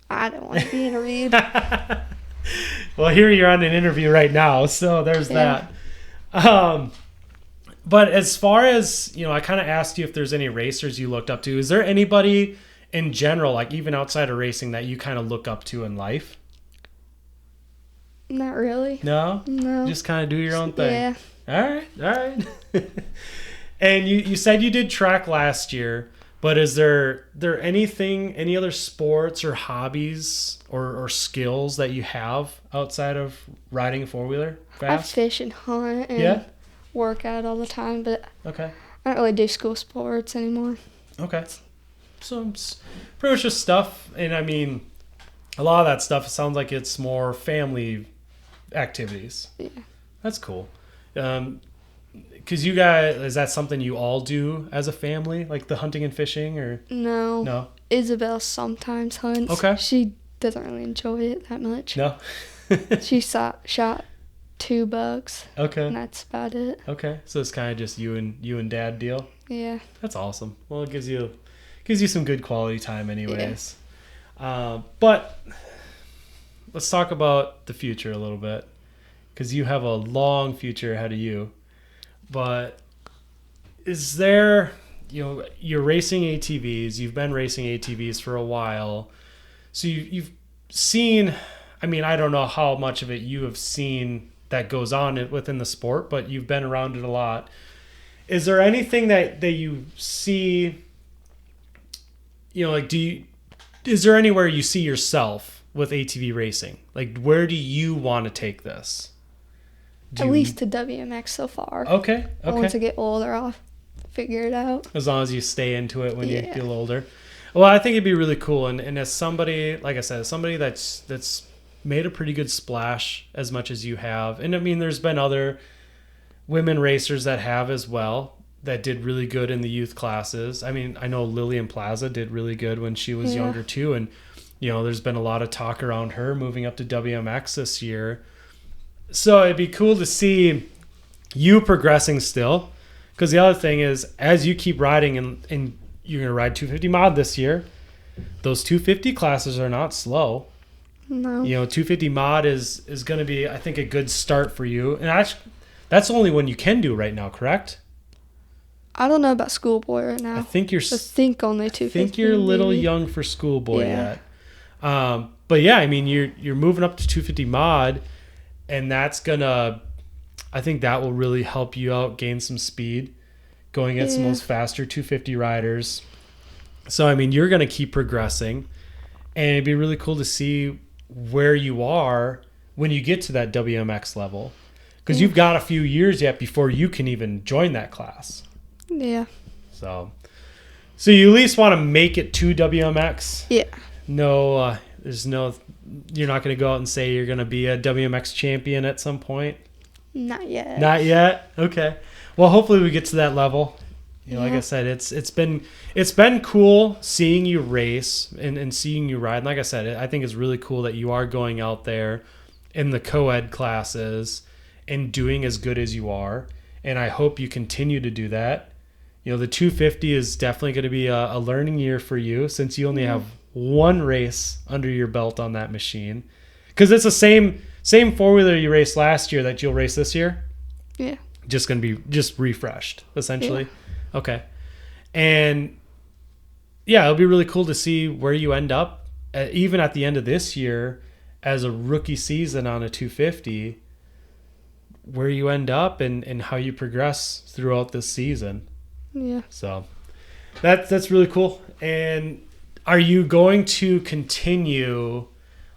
[SPEAKER 1] I don't want to be interviewed.
[SPEAKER 2] Well, here you're on an interview right now, so there's that. But as far as, I kind of asked you if there's any racers you looked up to. Is there anybody in general, like even outside of racing, that you kind of look up to in life?
[SPEAKER 1] Not really.
[SPEAKER 2] No?
[SPEAKER 1] No.
[SPEAKER 2] Just kind of do your own thing?
[SPEAKER 1] Yeah.
[SPEAKER 2] All right. And you said you did track last year, but is there any other sports or hobbies or skills that you have outside of riding a four-wheeler fast?
[SPEAKER 1] I fish and hunt and work out all the time, but I don't really do school sports anymore.
[SPEAKER 2] Okay. So it's pretty much just stuff, and I mean, a lot of that stuff, it sounds like it's more family activities.
[SPEAKER 1] Yeah.
[SPEAKER 2] That's cool. Because you guys, is that something you all do as a family, like the hunting and fishing, or?
[SPEAKER 1] No. Isabel sometimes hunts.
[SPEAKER 2] Okay.
[SPEAKER 1] She doesn't really enjoy it that much.
[SPEAKER 2] No.
[SPEAKER 1] She shot 2 bugs.
[SPEAKER 2] Okay.
[SPEAKER 1] And that's about it.
[SPEAKER 2] Okay. So it's kind of just you and Dad deal.
[SPEAKER 1] Yeah.
[SPEAKER 2] That's awesome. Well, it gives you some good quality time, anyways. Yeah. But let's talk about the future a little bit, because you have a long future ahead of you. But is there, you're racing ATVs, you've been racing ATVs for a while, so you've seen, I mean, I don't know how much of it you have seen that goes on within the sport, but you've been around it a lot. Is there anything that you see, like, is there anywhere you see yourself with ATV racing? Like, where do you want to take this?
[SPEAKER 1] At least to WMX so far.
[SPEAKER 2] Okay.
[SPEAKER 1] Once I get older, I'll figure it out.
[SPEAKER 2] As long as you stay into it when you get a little older. Well, I think it'd be really cool. And as somebody, like I said, as somebody that's made a pretty good splash as much as you have. And I mean, there's been other women racers that have as well that did really good in the youth classes. I mean, I know Lillian Plaza did really good when she was younger too. And, you know, there's been a lot of talk around her moving up to WMX this year. So it'd be cool to see you progressing still. Because the other thing is, as you keep riding and you're going to ride 250 mod this year, those 250 classes are not slow.
[SPEAKER 1] No.
[SPEAKER 2] You know, 250 mod is going to be, I think, a good start for you. And actually, that's the only one you can do right now, correct?
[SPEAKER 1] I don't know about schoolboy right now.
[SPEAKER 2] I think
[SPEAKER 1] only 250.
[SPEAKER 2] I think you're a little young for schoolboy yet. But yeah, I mean, you're moving up to 250 mod, and that's gonna, I think that will really help you out, gain some speed, going against some of those faster 250 riders. So I mean, you're gonna keep progressing, and it'd be really cool to see where you are when you get to that WMX level, because you've got a few years yet before you can even join that class.
[SPEAKER 1] Yeah.
[SPEAKER 2] So you at least want to make it to WMX.
[SPEAKER 1] Yeah.
[SPEAKER 2] No, you're not going to go out and say you're going to be a WMX champion at some point.
[SPEAKER 1] Not yet.
[SPEAKER 2] Not yet. Okay. Well, hopefully we get to that level. You know, like I said, it's been cool seeing you race and seeing you ride. And like I said, I think it's really cool that you are going out there in the co-ed classes and doing as good as you are. And I hope you continue to do that. You know, the 250 is definitely going to be a learning year for you, since you only have one race under your belt on that machine. Because it's the same four-wheeler you raced last year that you'll race this year.
[SPEAKER 1] Yeah.
[SPEAKER 2] Just going to be just refreshed, essentially. Yeah. Okay. And yeah, it'll be really cool to see where you end up, even at the end of this year, as a rookie season on a 250, where you end up and how you progress throughout this season.
[SPEAKER 1] Yeah.
[SPEAKER 2] So that's really cool. And are you going to continue,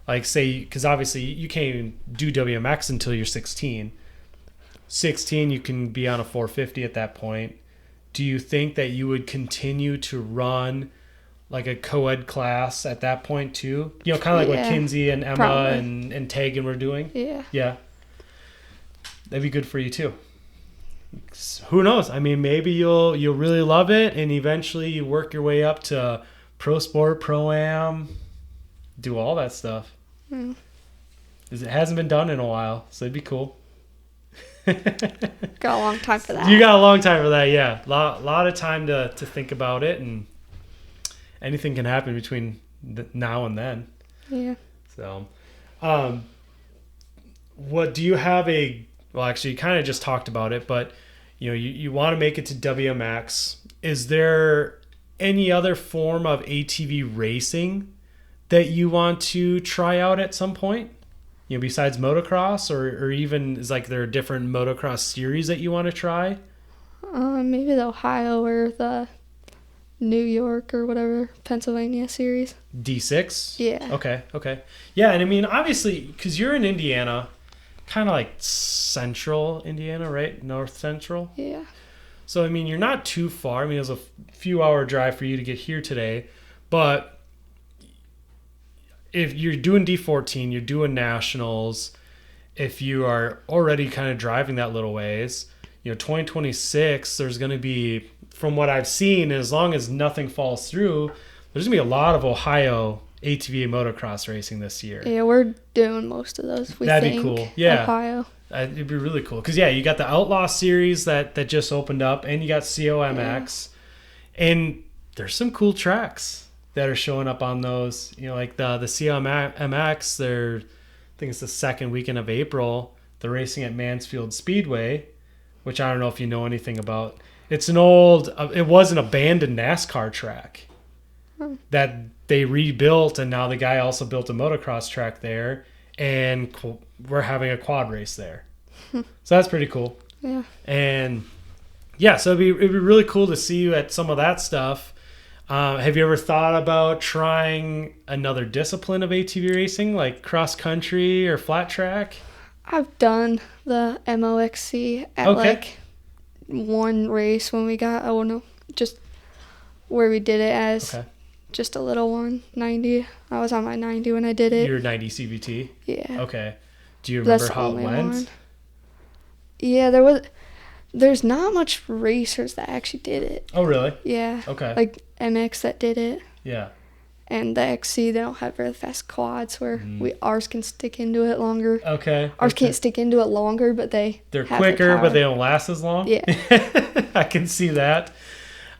[SPEAKER 2] like, say, because obviously you can't even do WMX until you're 16. 16, you can be on a 450 at that point. Do you think that you would continue to run like a co-ed class at that point too? You know, kind of like what Kinsey and Emma and Tegan were doing?
[SPEAKER 1] Yeah.
[SPEAKER 2] Yeah. That'd be good for you too. Who knows? I mean, maybe you'll really love it, and eventually you work your way up to Pro Sport, Pro-Am, do all that stuff. Mm. It hasn't been done in a while, so it'd be cool.
[SPEAKER 1] Got a long time for that.
[SPEAKER 2] You got a long time for that, yeah. Lot of time to think about it, and anything can happen between now and then.
[SPEAKER 1] Yeah.
[SPEAKER 2] So, what do you have well, actually, you kind of just talked about it, but you know, you want to make it to WMX. Is there any other form of ATV racing that you want to try out at some point? You know, besides motocross, or even is like there a different motocross series that you want to try?
[SPEAKER 1] Maybe the Ohio or the New York or whatever, Pennsylvania series.
[SPEAKER 2] D6?
[SPEAKER 1] Yeah.
[SPEAKER 2] Okay. Yeah, and I mean, obviously, because you're in Indiana, kind of like central Indiana, right? North central?
[SPEAKER 1] Yeah.
[SPEAKER 2] So, I mean, you're not too far. I mean, it was a few hour drive for you to get here today. But if you're doing D14, you're doing nationals, if you are already kind of driving that little ways, you know, 2026, there's going to be, from what I've seen, as long as nothing falls through, there's going to be a lot of Ohio ATV motocross racing this year.
[SPEAKER 1] Yeah, we're doing most of those.
[SPEAKER 2] That'd be cool. Yeah.
[SPEAKER 1] Ohio.
[SPEAKER 2] It'd be really cool. Because, you got the Outlaw series that just opened up, and you got COMX. Yeah. And there's some cool tracks that are showing up on those. You know, like the COMX, I think it's the second weekend of April. They're racing at Mansfield Speedway, which I don't know if you know anything about. It's it was an abandoned NASCAR track that they rebuilt, and now the guy also built a motocross track there, and we're having a quad race there. So that's pretty cool.
[SPEAKER 1] Yeah.
[SPEAKER 2] And yeah, so it'd be really cool to see you at some of that stuff. Have you ever thought about trying another discipline of ATV racing, like cross country or flat track?
[SPEAKER 1] I've done the MOXC at like one race when we got, just where we did it as just a little one, 90. I was on my 90 when I did it.
[SPEAKER 2] Your 90 CVT?
[SPEAKER 1] Yeah.
[SPEAKER 2] Okay. Do you remember how it went?
[SPEAKER 1] One. Yeah, there was, There's not much racers that actually did it.
[SPEAKER 2] Oh, really?
[SPEAKER 1] Yeah.
[SPEAKER 2] Okay.
[SPEAKER 1] Like MX that did it.
[SPEAKER 2] Yeah.
[SPEAKER 1] And the XC, they don't have really fast quads where ours can stick into it longer.
[SPEAKER 2] Okay.
[SPEAKER 1] Ours can't stick into it longer, but they're
[SPEAKER 2] quicker, but they don't last as long.
[SPEAKER 1] Yeah.
[SPEAKER 2] I can see that.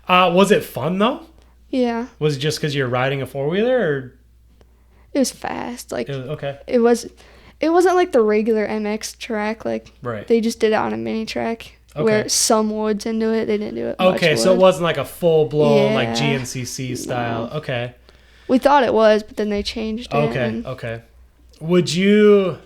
[SPEAKER 2] Was it fun though?
[SPEAKER 1] Yeah.
[SPEAKER 2] Was it just because you're riding a 4-wheeler, or?
[SPEAKER 1] It was fast. Like
[SPEAKER 2] okay.
[SPEAKER 1] It wasn't like the regular MX track. Like
[SPEAKER 2] right.
[SPEAKER 1] They just did it on a mini track. Okay. Where some wood's into it, they didn't do it.
[SPEAKER 2] Okay, so it wasn't like a full blown like
[SPEAKER 1] Yeah.
[SPEAKER 2] GNCC style. No. Okay.
[SPEAKER 1] We thought it was, but then they changed it.
[SPEAKER 2] Okay. Would you,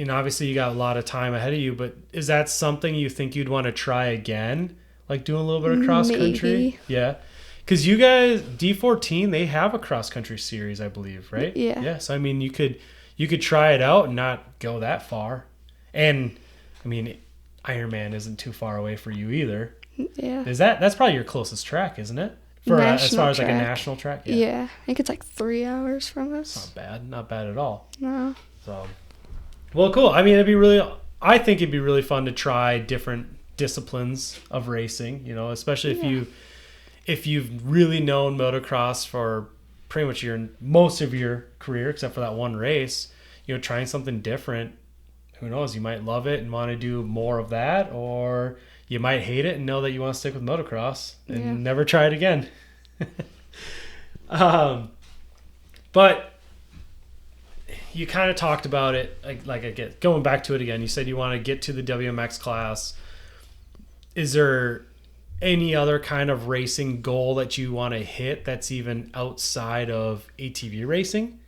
[SPEAKER 2] obviously you got a lot of time ahead of you, but is that something you think you'd want to try again? Like doing a little bit of cross country?
[SPEAKER 1] Maybe.
[SPEAKER 2] Yeah. Because you guys, D14, they have a cross country series, I believe, right?
[SPEAKER 1] Yeah.
[SPEAKER 2] Yeah. So, I mean, you could try it out and not go that far. And, I mean, Ironman isn't too far away for you either.
[SPEAKER 1] Yeah.
[SPEAKER 2] That's probably your closest track, isn't it? For as far as like a national track?
[SPEAKER 1] Yeah. I think it's like 3 hours from us.
[SPEAKER 2] Not bad at all.
[SPEAKER 1] No.
[SPEAKER 2] So, well, cool. I mean, I think it'd be really fun to try different disciplines of racing, especially if you've really known motocross for pretty much most of your career, except for that one race, trying something different. Who knows? You might love it and want to do more of that, or you might hate it and know that you want to stick with motocross and never try it again. But you kind of talked about it, like I get going back to it again. You said you want to get to the WMX class. Is there any other kind of racing goal that you want to hit that's even outside of ATV racing?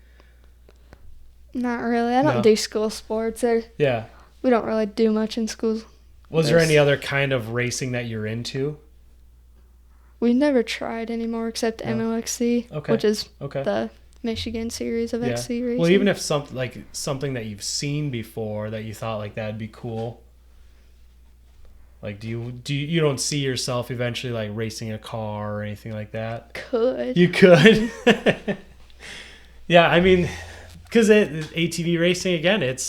[SPEAKER 1] Not really. I don't do school sports.
[SPEAKER 2] Yeah.
[SPEAKER 1] We don't really do much in school.
[SPEAKER 2] Was there any other kind of racing that you're into?
[SPEAKER 1] We never tried anymore except MOXC, which is the Michigan series of XC racing.
[SPEAKER 2] Well, even if something that you've seen before that you thought like that'd be cool. Like, you don't see yourself eventually like racing a car or anything like that?
[SPEAKER 1] Could.
[SPEAKER 2] You could. Yeah, I mean, because ATV racing again, it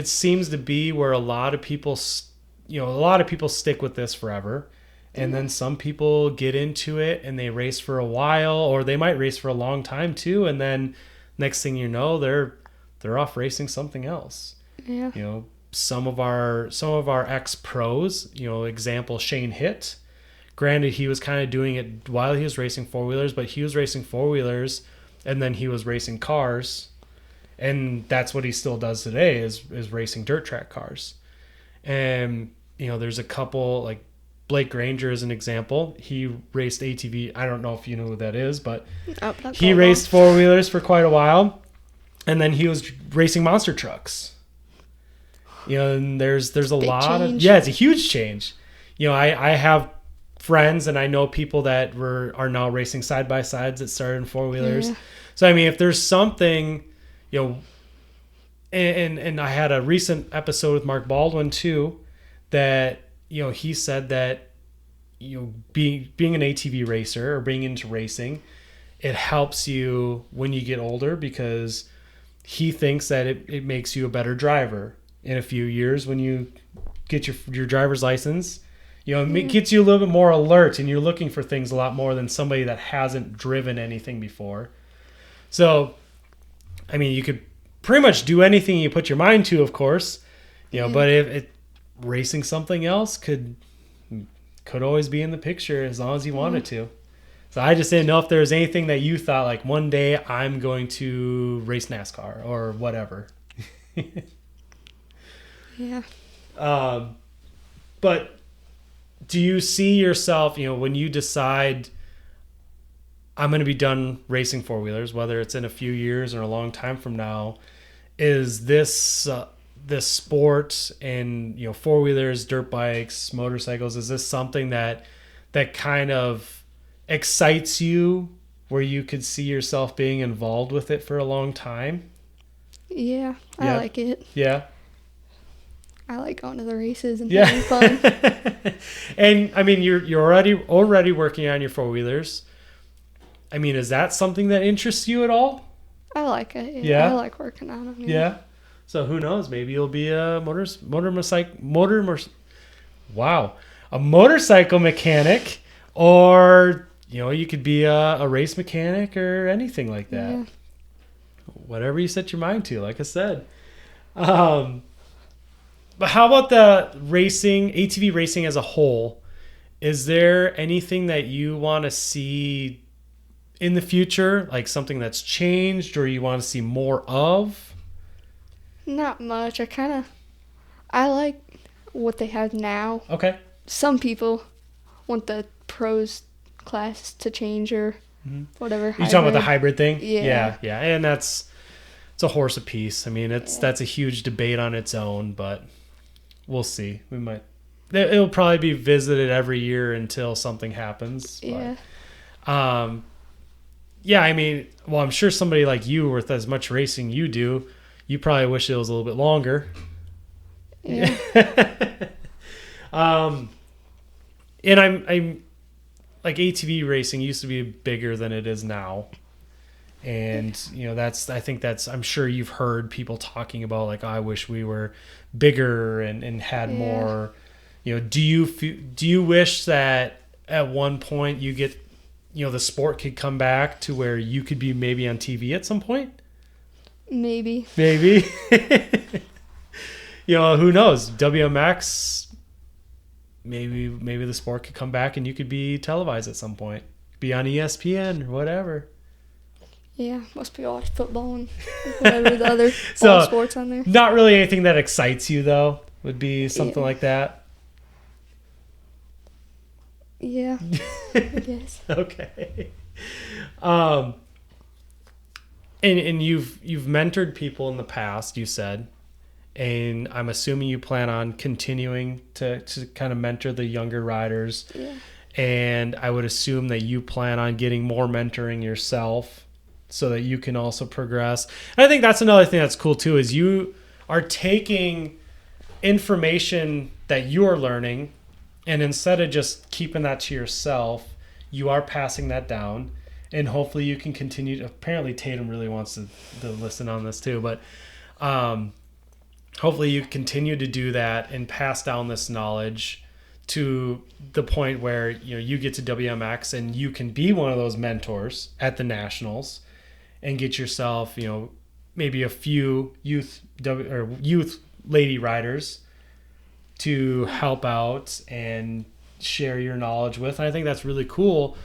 [SPEAKER 2] seems to be where a lot of people stick with this forever, and then some people get into it and they race for a while, or they might race for a long time too, and then next thing you know, they're off racing something else.
[SPEAKER 1] Yeah.
[SPEAKER 2] Some of our ex-pros, example Shane Hitt. Granted, he was kind of doing it while he was racing 4-wheelers, but he was racing 4-wheelers and then he was racing cars. And that's what he still does today is racing dirt track cars. And, there's a couple, like Blake Granger is an example. He raced ATV. I don't know if you know who that is, but he raced 4-wheelers for quite a while. And then he was racing monster trucks. And there's a lot of it's a huge change. I have friends and I know people that are now racing side by sides that started in 4-wheelers. Yeah. So I mean, if there's something, and I had a recent episode with Mark Baldwin too, that he said that being an ATV racer or being into racing, it helps you when you get older because he thinks that it makes you a better driver. In a few years when you get your driver's license, it gets you a little bit more alert and you're looking for things a lot more than somebody that hasn't driven anything before. So, I mean, you could pretty much do anything you put your mind to, of course, but if racing something else could always be in the picture as long as you wanted to. So I just didn't know if there was anything that you thought like one day I'm going to race NASCAR or whatever.
[SPEAKER 1] Yeah.
[SPEAKER 2] But do you see yourself, when you decide I'm going to be done racing 4-wheelers, whether it's in a few years or a long time from now, is this sport and 4-wheelers, dirt bikes, motorcycles, is this something that kind of excites you where you could see yourself being involved with it for a long time?
[SPEAKER 1] Yeah, I like it.
[SPEAKER 2] Yeah.
[SPEAKER 1] I like going to the races and having fun.
[SPEAKER 2] And I mean, you're already working on your 4-wheelers. I mean, is that something that interests you at all?
[SPEAKER 1] I like it. Yeah. I like working on them.
[SPEAKER 2] Yeah. So who knows? Maybe you'll be a Wow. A motorcycle mechanic, or, you could be a race mechanic or anything like that. Yeah. Whatever you set your mind to, like I said. But how about the ATV racing as a whole? Is there anything that you want to see in the future, like something that's changed or you want to see more of?
[SPEAKER 1] Not much. I like what they have now.
[SPEAKER 2] Okay.
[SPEAKER 1] Some people want the pros class to change or whatever.
[SPEAKER 2] You talking about the hybrid thing?
[SPEAKER 1] Yeah.
[SPEAKER 2] Yeah. And it's a horse apiece. I mean, that's a huge debate on its own, but we'll see. It'll probably be visited every year until something happens.
[SPEAKER 1] Yeah.
[SPEAKER 2] But, I mean, well, I'm sure somebody like you with as much racing you do, you probably wish it was a little bit longer.
[SPEAKER 1] Yeah.
[SPEAKER 2] And I'm like, ATV racing used to be bigger than it is now. And, I'm sure you've heard people talking about like, I wish we were bigger and had more, do you wish that at one point you get, the sport could come back to where you could be maybe on TV at some point?
[SPEAKER 1] Maybe.
[SPEAKER 2] Who knows? WMX, maybe the sport could come back and you could be televised at some point. Be on ESPN or whatever.
[SPEAKER 1] Yeah, most people watch football and whatever the other sports on there.
[SPEAKER 2] Not really anything that excites you, though, would be something like that?
[SPEAKER 1] Yeah, I guess.
[SPEAKER 2] Okay. And you've mentored people in the past, you said, and I'm assuming you plan on continuing to kind of mentor the younger riders.
[SPEAKER 1] Yeah.
[SPEAKER 2] And I would assume that you plan on getting more mentoring yourself so that you can also progress. And I think that's another thing that's cool too, is you are taking information that you're learning, and instead of just keeping that to yourself, you are passing that down. And hopefully you can continue to, apparently Tatum really wants to listen on this too, but hopefully you continue to do that and pass down this knowledge to the point where you get to WMX and you can be one of those mentors at the Nationals and get yourself maybe a few youth lady riders to help out and share your knowledge with. And I think that's really cool.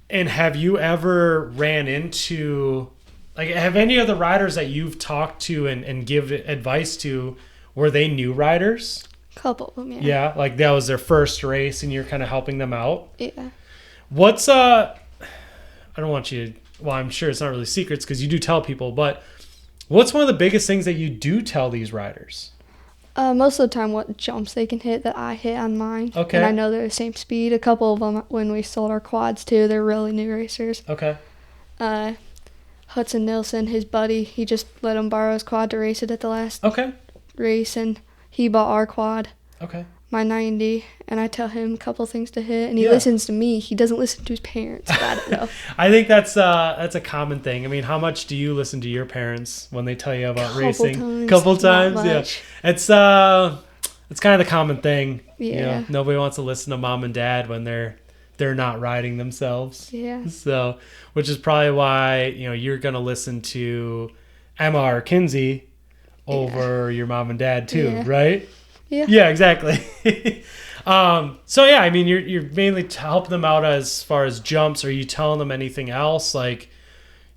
[SPEAKER 2] And have you ever ran into, like, have any of the riders that you've talked to and give advice to, were they new riders?
[SPEAKER 1] Couple of them, yeah.
[SPEAKER 2] Yeah, like that was their first race and you're kind of helping them out?
[SPEAKER 1] Yeah.
[SPEAKER 2] What's, I don't want you to, well, I'm sure it's not really secrets because you do tell people, but what's one of the biggest things that you do tell these riders?
[SPEAKER 1] Most of the time what jumps they can hit that I hit on mine.
[SPEAKER 2] Okay.
[SPEAKER 1] And I know they're the same speed. A couple of them, when we sold our quads too, they're really new racers.
[SPEAKER 2] Okay.
[SPEAKER 1] Hudson Nilsson, his buddy, he just let him borrow his quad to race it at the last race, and he bought our quad.
[SPEAKER 2] Okay.
[SPEAKER 1] My 90, and I tell him a couple things to hit, and he listens to me. He doesn't listen to his parents. I don't know.
[SPEAKER 2] I think that's a common thing. I mean, how much do you listen to your parents when they tell you about racing? Couple times, yeah. It's kind of the common thing.
[SPEAKER 1] Yeah.
[SPEAKER 2] Nobody wants to listen to mom and dad when they're not riding themselves.
[SPEAKER 1] Yeah.
[SPEAKER 2] So, which is probably why you're gonna listen to Emma or Kinsey over your mom and dad too, right?
[SPEAKER 1] Yeah.
[SPEAKER 2] Yeah, exactly. So yeah, I mean, you're mainly helping them out as far as jumps. Are you telling them anything else? Like,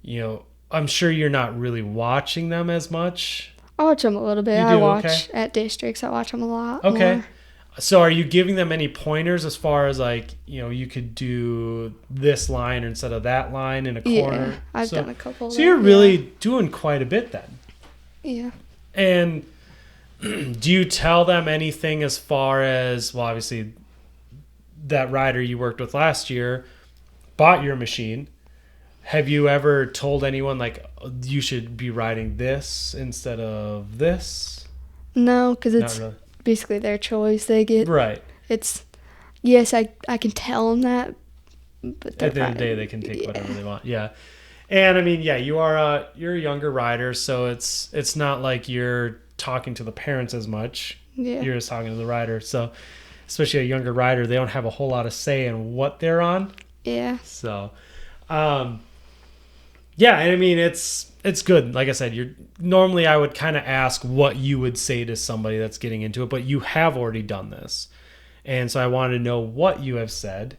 [SPEAKER 2] I'm sure you're not really watching them as much.
[SPEAKER 1] I watch them a little bit.
[SPEAKER 2] You do?
[SPEAKER 1] I watch at districts. I watch them a lot.
[SPEAKER 2] Okay.
[SPEAKER 1] More.
[SPEAKER 2] So are you giving them any pointers as far as like, you could do this line instead of that line in a corner?
[SPEAKER 1] Yeah, I've done a couple.
[SPEAKER 2] So you're really doing quite a bit then.
[SPEAKER 1] Yeah.
[SPEAKER 2] And do you tell them anything as far as, well, obviously that rider you worked with last year bought your machine. Have you ever told anyone like you should be riding this instead of this?
[SPEAKER 1] No, because it's basically their choice. They get
[SPEAKER 2] right.
[SPEAKER 1] It's yes, I can tell them that, but
[SPEAKER 2] at the end of the day, they can take whatever they want. Yeah, and I mean, you're a younger rider, so it's not like you're talking to the parents as much.
[SPEAKER 1] Yeah.
[SPEAKER 2] You're just talking to the rider. So, especially a younger rider, they don't have a whole lot of say in what they're on.
[SPEAKER 1] Yeah.
[SPEAKER 2] So, yeah, and I mean it's good. Like I said, normally I would kind of ask what you would say to somebody that's getting into it, but you have already done this, and so I wanted to know what you have said,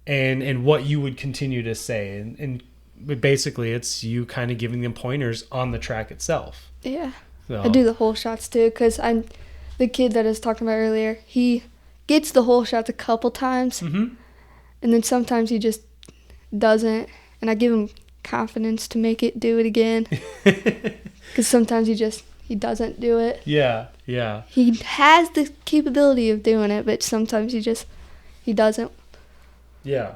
[SPEAKER 2] and what you would continue to say, and basically it's you kind of giving them pointers on the track itself.
[SPEAKER 1] Yeah.
[SPEAKER 2] So.
[SPEAKER 1] I do the whole shots too, because I'm the kid that I was talking about earlier. He gets the whole shots a couple times, and then sometimes he just doesn't, and I give him confidence to make it do it again, because sometimes he doesn't do it.
[SPEAKER 2] Yeah.
[SPEAKER 1] He has the capability of doing it, but sometimes he doesn't.
[SPEAKER 2] Yeah.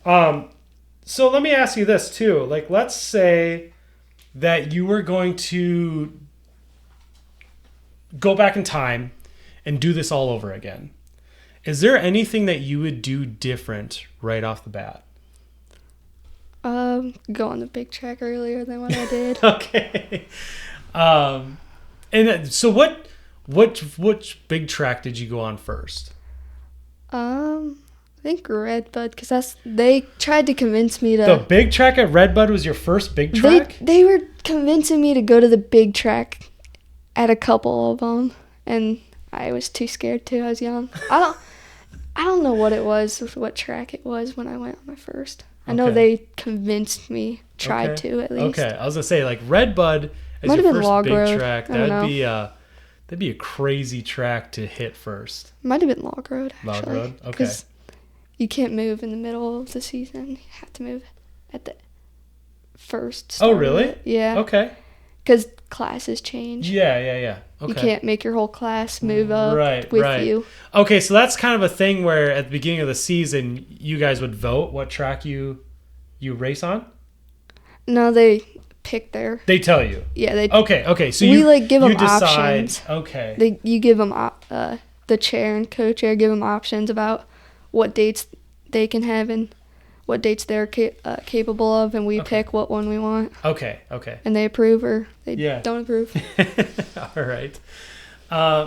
[SPEAKER 2] So let me ask you this too. Like, let's say that you were going to go back in time and do this all over again. Is there anything that you would do different right off the bat?
[SPEAKER 1] Go on the big track earlier than what I did.
[SPEAKER 2] Okay. And so which big track did you go on first?
[SPEAKER 1] I think Redbud, because they tried to convince me to.
[SPEAKER 2] The big track at Redbud was your first big track?
[SPEAKER 1] They were convincing me to go to the big track at a couple of them, and I was too scared to. I was young. I don't know what track it was when I went on my first. I know they convinced me, tried to at least.
[SPEAKER 2] Okay, I was gonna say like Redbud as your first big track. That'd be a crazy track to hit first.
[SPEAKER 1] Might have been Log Road.
[SPEAKER 2] Log Road, okay.
[SPEAKER 1] Because you can't move in the middle of the season. You have to move at the first.
[SPEAKER 2] Oh, really?
[SPEAKER 1] Yeah.
[SPEAKER 2] Okay.
[SPEAKER 1] Because classes change.
[SPEAKER 2] Yeah. Okay.
[SPEAKER 1] You can't make your whole class move up with you.
[SPEAKER 2] Okay, so that's kind of a thing where at the beginning of the season, you guys would vote what track you race on?
[SPEAKER 1] No, they pick their...
[SPEAKER 2] They tell you?
[SPEAKER 1] Yeah, they...
[SPEAKER 2] Okay, so
[SPEAKER 1] we give them
[SPEAKER 2] decide,
[SPEAKER 1] options.
[SPEAKER 2] Okay.
[SPEAKER 1] You give them... the chair and co-chair give them options about what dates they can have and what dates they're capable of, and we pick what one we want.
[SPEAKER 2] Okay.
[SPEAKER 1] And they approve or they don't approve.
[SPEAKER 2] All right.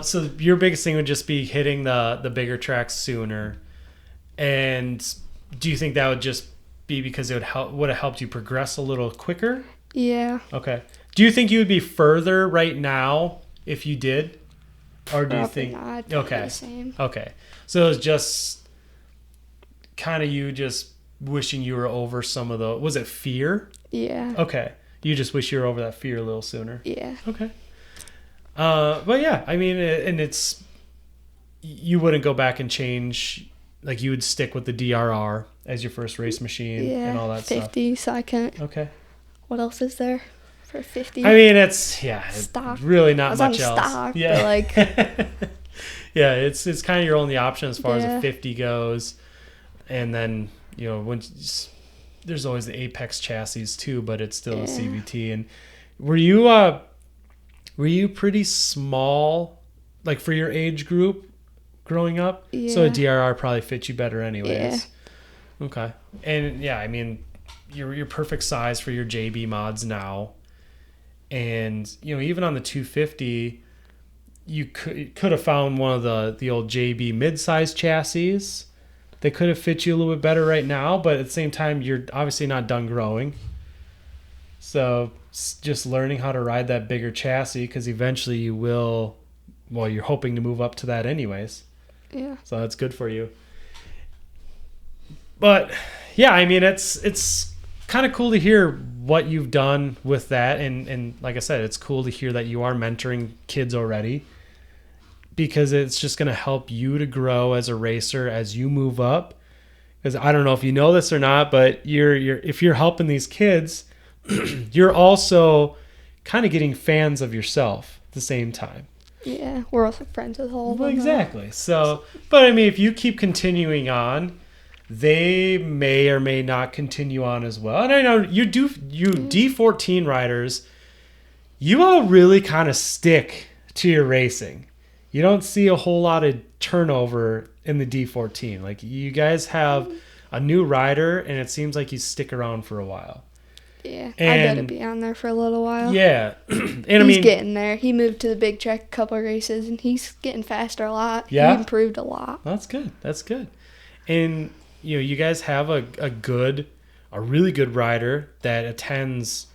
[SPEAKER 2] So your biggest thing would just be hitting the bigger tracks sooner. And do you think that would just be because it would have helped you progress a little quicker?
[SPEAKER 1] Yeah.
[SPEAKER 2] Okay. Do you think you would be further right now if you did? Or do you think
[SPEAKER 1] not,
[SPEAKER 2] okay.
[SPEAKER 1] The same.
[SPEAKER 2] Okay. So it was just kind of you just wishing you were over some of the, was it fear?
[SPEAKER 1] Yeah.
[SPEAKER 2] Okay. You just wish you were over that fear a little sooner.
[SPEAKER 1] Yeah.
[SPEAKER 2] Okay. But yeah, I mean, and you wouldn't go back and change, like you would stick with the DRR as your first race machine and all that
[SPEAKER 1] 50,
[SPEAKER 2] stuff.
[SPEAKER 1] so I can't.
[SPEAKER 2] Okay.
[SPEAKER 1] What else is there for 50?
[SPEAKER 2] I mean, it's
[SPEAKER 1] stock.
[SPEAKER 2] Really not much else.
[SPEAKER 1] Stock,
[SPEAKER 2] yeah.
[SPEAKER 1] But like,
[SPEAKER 2] yeah, it's kind of your only option as far as a 50 goes, and then there's always the Apex chassis too, but it's still a CVT. And were you pretty small, like for your age group growing up?
[SPEAKER 1] Yeah.
[SPEAKER 2] So a DRR probably fits you better anyways.
[SPEAKER 1] Yeah.
[SPEAKER 2] Okay. And yeah, I mean, you're perfect size for your JB mods now. And, even on the 250, you could have found one of the old JB mid-size chassis. They could have fit you a little bit better right now, but at the same time, you're obviously not done growing. So just learning how to ride that bigger chassis, because eventually you will, well, you're hoping to move up to that anyways.
[SPEAKER 1] Yeah.
[SPEAKER 2] So that's good for you. But yeah, I mean, it's kind of cool to hear what you've done with that. And like I said, it's cool to hear that you are mentoring kids already, because it's just going to help you to grow as a racer as you move up. Because I don't know if you know this or not, but if you're helping these kids, you're also kind of getting fans of yourself at the same time.
[SPEAKER 1] Yeah, we're also friends with all of them.
[SPEAKER 2] Exactly. So, but I mean, if you keep continuing on, they may or may not continue on as well. And I know you D14 riders, you all really kind of stick to your racing. You don't see a whole lot of turnover in the D14. Like, you guys have a new rider, and it seems like you stick around for a while.
[SPEAKER 1] Yeah, I better be on there for a little while.
[SPEAKER 2] Yeah. And
[SPEAKER 1] he's getting there. He moved to the big track a couple of races, and he's getting faster a lot. Yeah? He improved a lot.
[SPEAKER 2] That's good. That's good. And, you guys have a really good rider that attends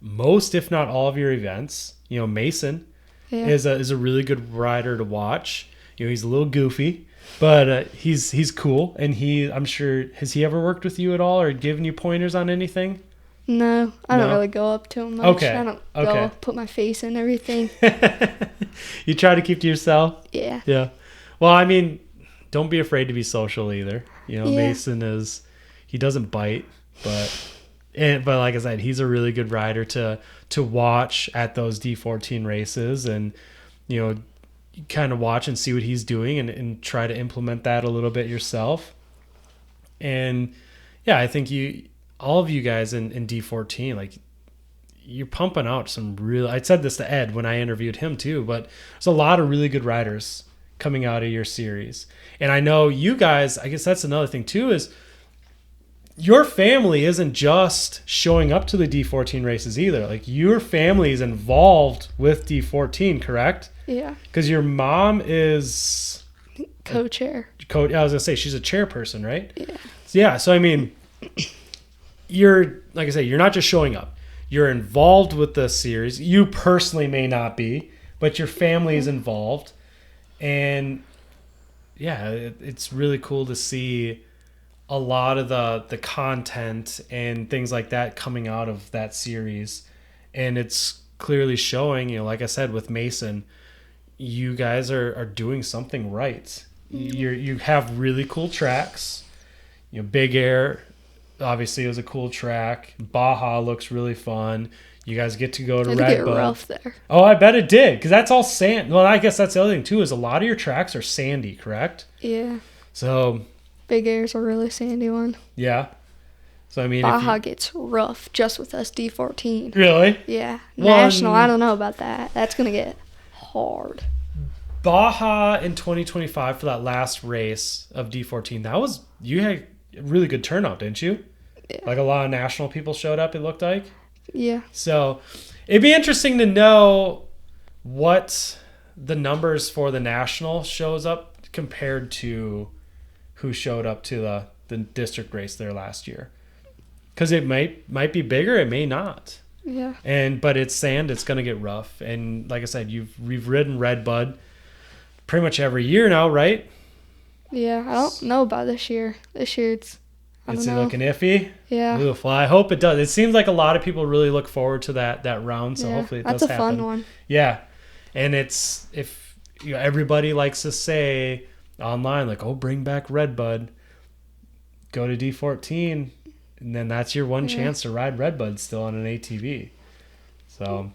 [SPEAKER 2] most, if not all, of your events. Mason is a really good rider to watch. He's a little goofy, but he's cool. And I'm sure, has he ever worked with you at all or given you pointers on anything?
[SPEAKER 1] No, I don't really go up to him much. Okay. I don't go put my face in everything.
[SPEAKER 2] You try to keep to yourself?
[SPEAKER 1] Yeah.
[SPEAKER 2] Yeah. Well, don't be afraid to be social either. Mason he doesn't bite, but like I said, he's a really good rider to watch at those D14 races, and kind of watch and see what he's doing and try to implement that a little bit yourself. And yeah, I think all of you guys in D14, like, you're pumping out some real, I said this to Ed when I interviewed him too, but there's a lot of really good riders coming out of your series. And I know you guys, I guess that's another thing too, is your family isn't just showing up to the D14 races either. Like, your family is involved with D14, correct?
[SPEAKER 1] Yeah.
[SPEAKER 2] Because your mom is
[SPEAKER 1] co-chair.
[SPEAKER 2] I was going to say, she's a chairperson, right?
[SPEAKER 1] Yeah.
[SPEAKER 2] Yeah. So, you're, like I say, you're not just showing up. You're involved with the series. You personally may not be, but your family is involved. And yeah, it's really cool to see a lot of the content and things like that coming out of that series. And it's clearly showing, like I said, with Mason, you guys are doing something right. You have really cool tracks. Big Air, obviously, it was a cool track. Baja looks really fun. You guys get to go to Redbud. It get
[SPEAKER 1] rough there.
[SPEAKER 2] Oh, I bet it did, because that's all sand. Well, I guess that's the other thing too, is a lot of your tracks are sandy, correct?
[SPEAKER 1] Yeah.
[SPEAKER 2] So
[SPEAKER 1] Big Air's a really sandy one.
[SPEAKER 2] Yeah. So
[SPEAKER 1] Baja gets rough just with us D14.
[SPEAKER 2] Really?
[SPEAKER 1] Yeah. National, I don't know about that. That's gonna get hard.
[SPEAKER 2] Baja in 2025 for that last race of D14. You had a really good turnout, didn't you?
[SPEAKER 1] Yeah.
[SPEAKER 2] Like, a lot of national people showed up, it looked like.
[SPEAKER 1] Yeah.
[SPEAKER 2] So it'd be interesting to know what the numbers for the national shows up compared to who showed up to the district race there last year. Because it might be bigger, it may not.
[SPEAKER 1] Yeah.
[SPEAKER 2] But it's sand, it's going to get rough. And like I said, we've ridden Redbud pretty much every year now, right?
[SPEAKER 1] Yeah, I don't know about this year. This year it's
[SPEAKER 2] looking iffy?
[SPEAKER 1] Yeah.
[SPEAKER 2] Well, I hope it does. It seems like a lot of people really look forward to that round, so hopefully it does happen.
[SPEAKER 1] That's a fun one.
[SPEAKER 2] Yeah. And it's, if everybody likes to say online, like, oh, bring back Redbud, go to D14, and then that's your one chance to ride Redbud still on an ATV. So,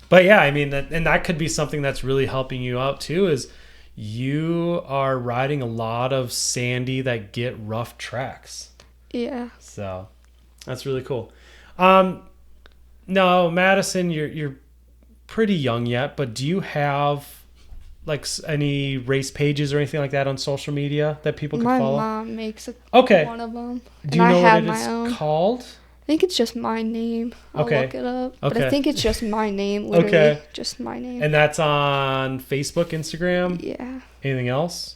[SPEAKER 2] but yeah, that could be something that's really helping you out too, is you are riding a lot of sandy that get rough tracks.
[SPEAKER 1] Yeah.
[SPEAKER 2] So that's really cool. No, Madison, you're pretty young yet, but do you have like any race pages or anything like that on social media that people can follow?
[SPEAKER 1] My mom makes one of them.
[SPEAKER 2] Do you know what it's called?
[SPEAKER 1] I think it's just my name. I'll look it up. But I think it's just my name, literally.
[SPEAKER 2] Okay.
[SPEAKER 1] Just my name.
[SPEAKER 2] And that's on Facebook, Instagram?
[SPEAKER 1] Yeah.
[SPEAKER 2] Anything else?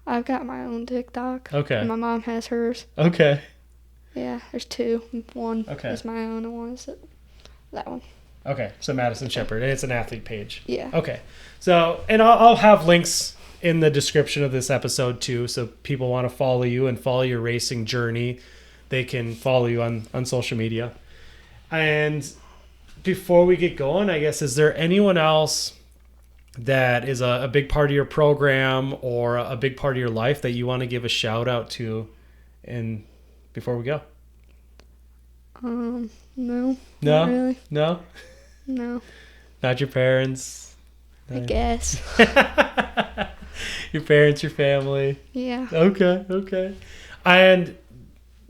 [SPEAKER 1] I've got my own TikTok.
[SPEAKER 2] Okay.
[SPEAKER 1] And my mom has hers.
[SPEAKER 2] Okay.
[SPEAKER 1] Yeah, there's two. One is my own and one is that one.
[SPEAKER 2] Okay, so Madison Shepherd, and it's an athlete page.
[SPEAKER 1] Yeah.
[SPEAKER 2] Okay, so, and I'll have links in the description of this episode too, so people want to follow you and follow your racing journey, they can follow you on social media. And before we get going, I guess, is there anyone else that is a big part of your program or a big part of your life that you want to give a shout out to before we go?
[SPEAKER 1] No.
[SPEAKER 2] No?
[SPEAKER 1] Not really.
[SPEAKER 2] No?
[SPEAKER 1] No.
[SPEAKER 2] Not your parents?
[SPEAKER 1] I guess.
[SPEAKER 2] Your parents, your family?
[SPEAKER 1] Yeah.
[SPEAKER 2] Okay. And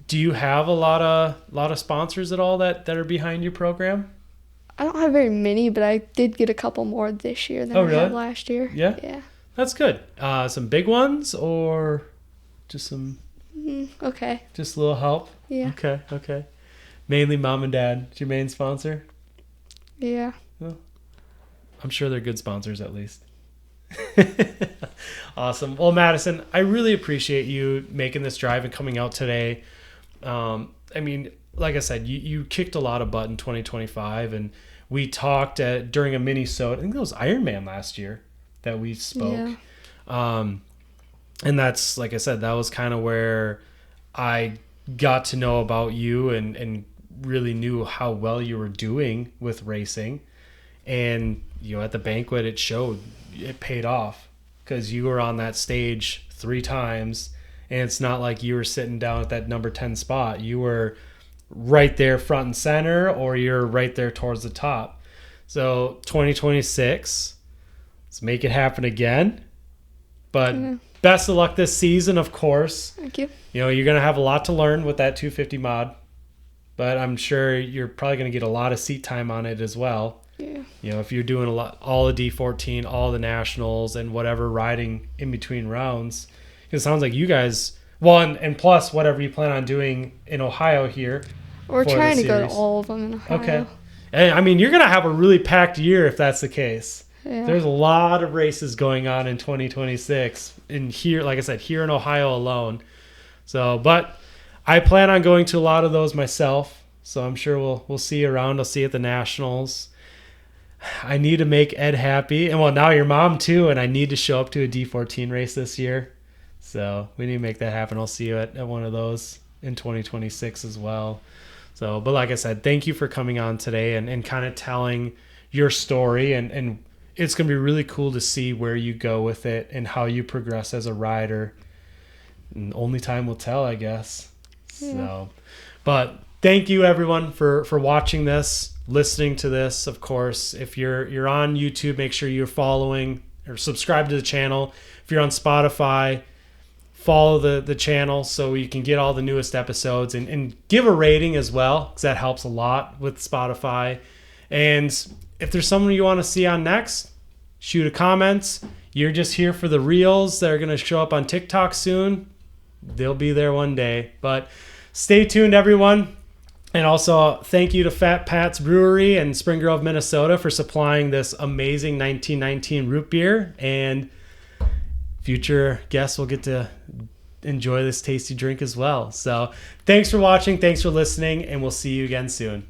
[SPEAKER 2] do you have a lot of sponsors at all that are behind your program?
[SPEAKER 1] I don't have very many, but I did get a couple more this year than I had last year.
[SPEAKER 2] Yeah?
[SPEAKER 1] Yeah.
[SPEAKER 2] That's good. Some big ones or just some...
[SPEAKER 1] Okay.
[SPEAKER 2] Just a little help?
[SPEAKER 1] Yeah.
[SPEAKER 2] Okay. Mainly mom and dad. It's your main sponsor?
[SPEAKER 1] Yeah.
[SPEAKER 2] Well, I'm sure they're good sponsors at least. Awesome. Well, Madison, I really appreciate you making this drive and coming out today. I mean, like I said, you kicked a lot of butt in 2025, and we talked during a mini-sode. I think that was Ironman last year that we spoke. Yeah. And that's, like I said, that was kind of where I got to know about you and really knew how well you were doing with racing. And, at the banquet, it paid off because you were on that stage 3 times, and it's not like you were sitting down at that number 10 spot. You were right there front and center, or you're right there towards the top. So 2026, let's make it happen again. But best of luck this season, of course.
[SPEAKER 1] Thank you.
[SPEAKER 2] You're going to have a lot to learn with that 250 mod, but I'm sure you're probably going to get a lot of seat time on it as well.
[SPEAKER 1] Yeah.
[SPEAKER 2] If you're doing all the D14, all the nationals, and whatever riding in between rounds, because it sounds like you guys, and plus whatever you plan on doing in Ohio here.
[SPEAKER 1] We're trying to go to all of them in Ohio.
[SPEAKER 2] Okay. And, I mean, you're going to have a really packed year if that's the case. Yeah. There's a lot of races going on in 2026 here, like I said, here in Ohio alone. So, but I plan on going to a lot of those myself. So I'm sure we'll see you around. I'll see you at the nationals. I need to make Ed happy. And now your mom too. And I need to show up to a D14 race this year. So we need to make that happen. I'll see you at one of those in 2026 as well. So, but like I said, thank you for coming on today and kind of telling your story. And it's going to be really cool to see where you go with it and how you progress as a rider. And only time will tell, I guess. Yeah. So, but thank you everyone for watching this. Listening to this, of course. If you're on YouTube, make sure you're following or subscribe to the channel. If you're on Spotify, follow the channel so you can get all the newest episodes and give a rating as well, because that helps a lot with Spotify. And if there's someone you want to see on next, shoot a comment. You're just here for the reels that are going to show up on TikTok soon. They'll be there one day. But stay tuned, everyone. And also, thank you to Fat Pat's Brewery in Spring Grove, Minnesota for supplying this amazing 1919 root beer. And future guests will get to enjoy this tasty drink as well. So thanks for watching. Thanks for listening. And we'll see you again soon.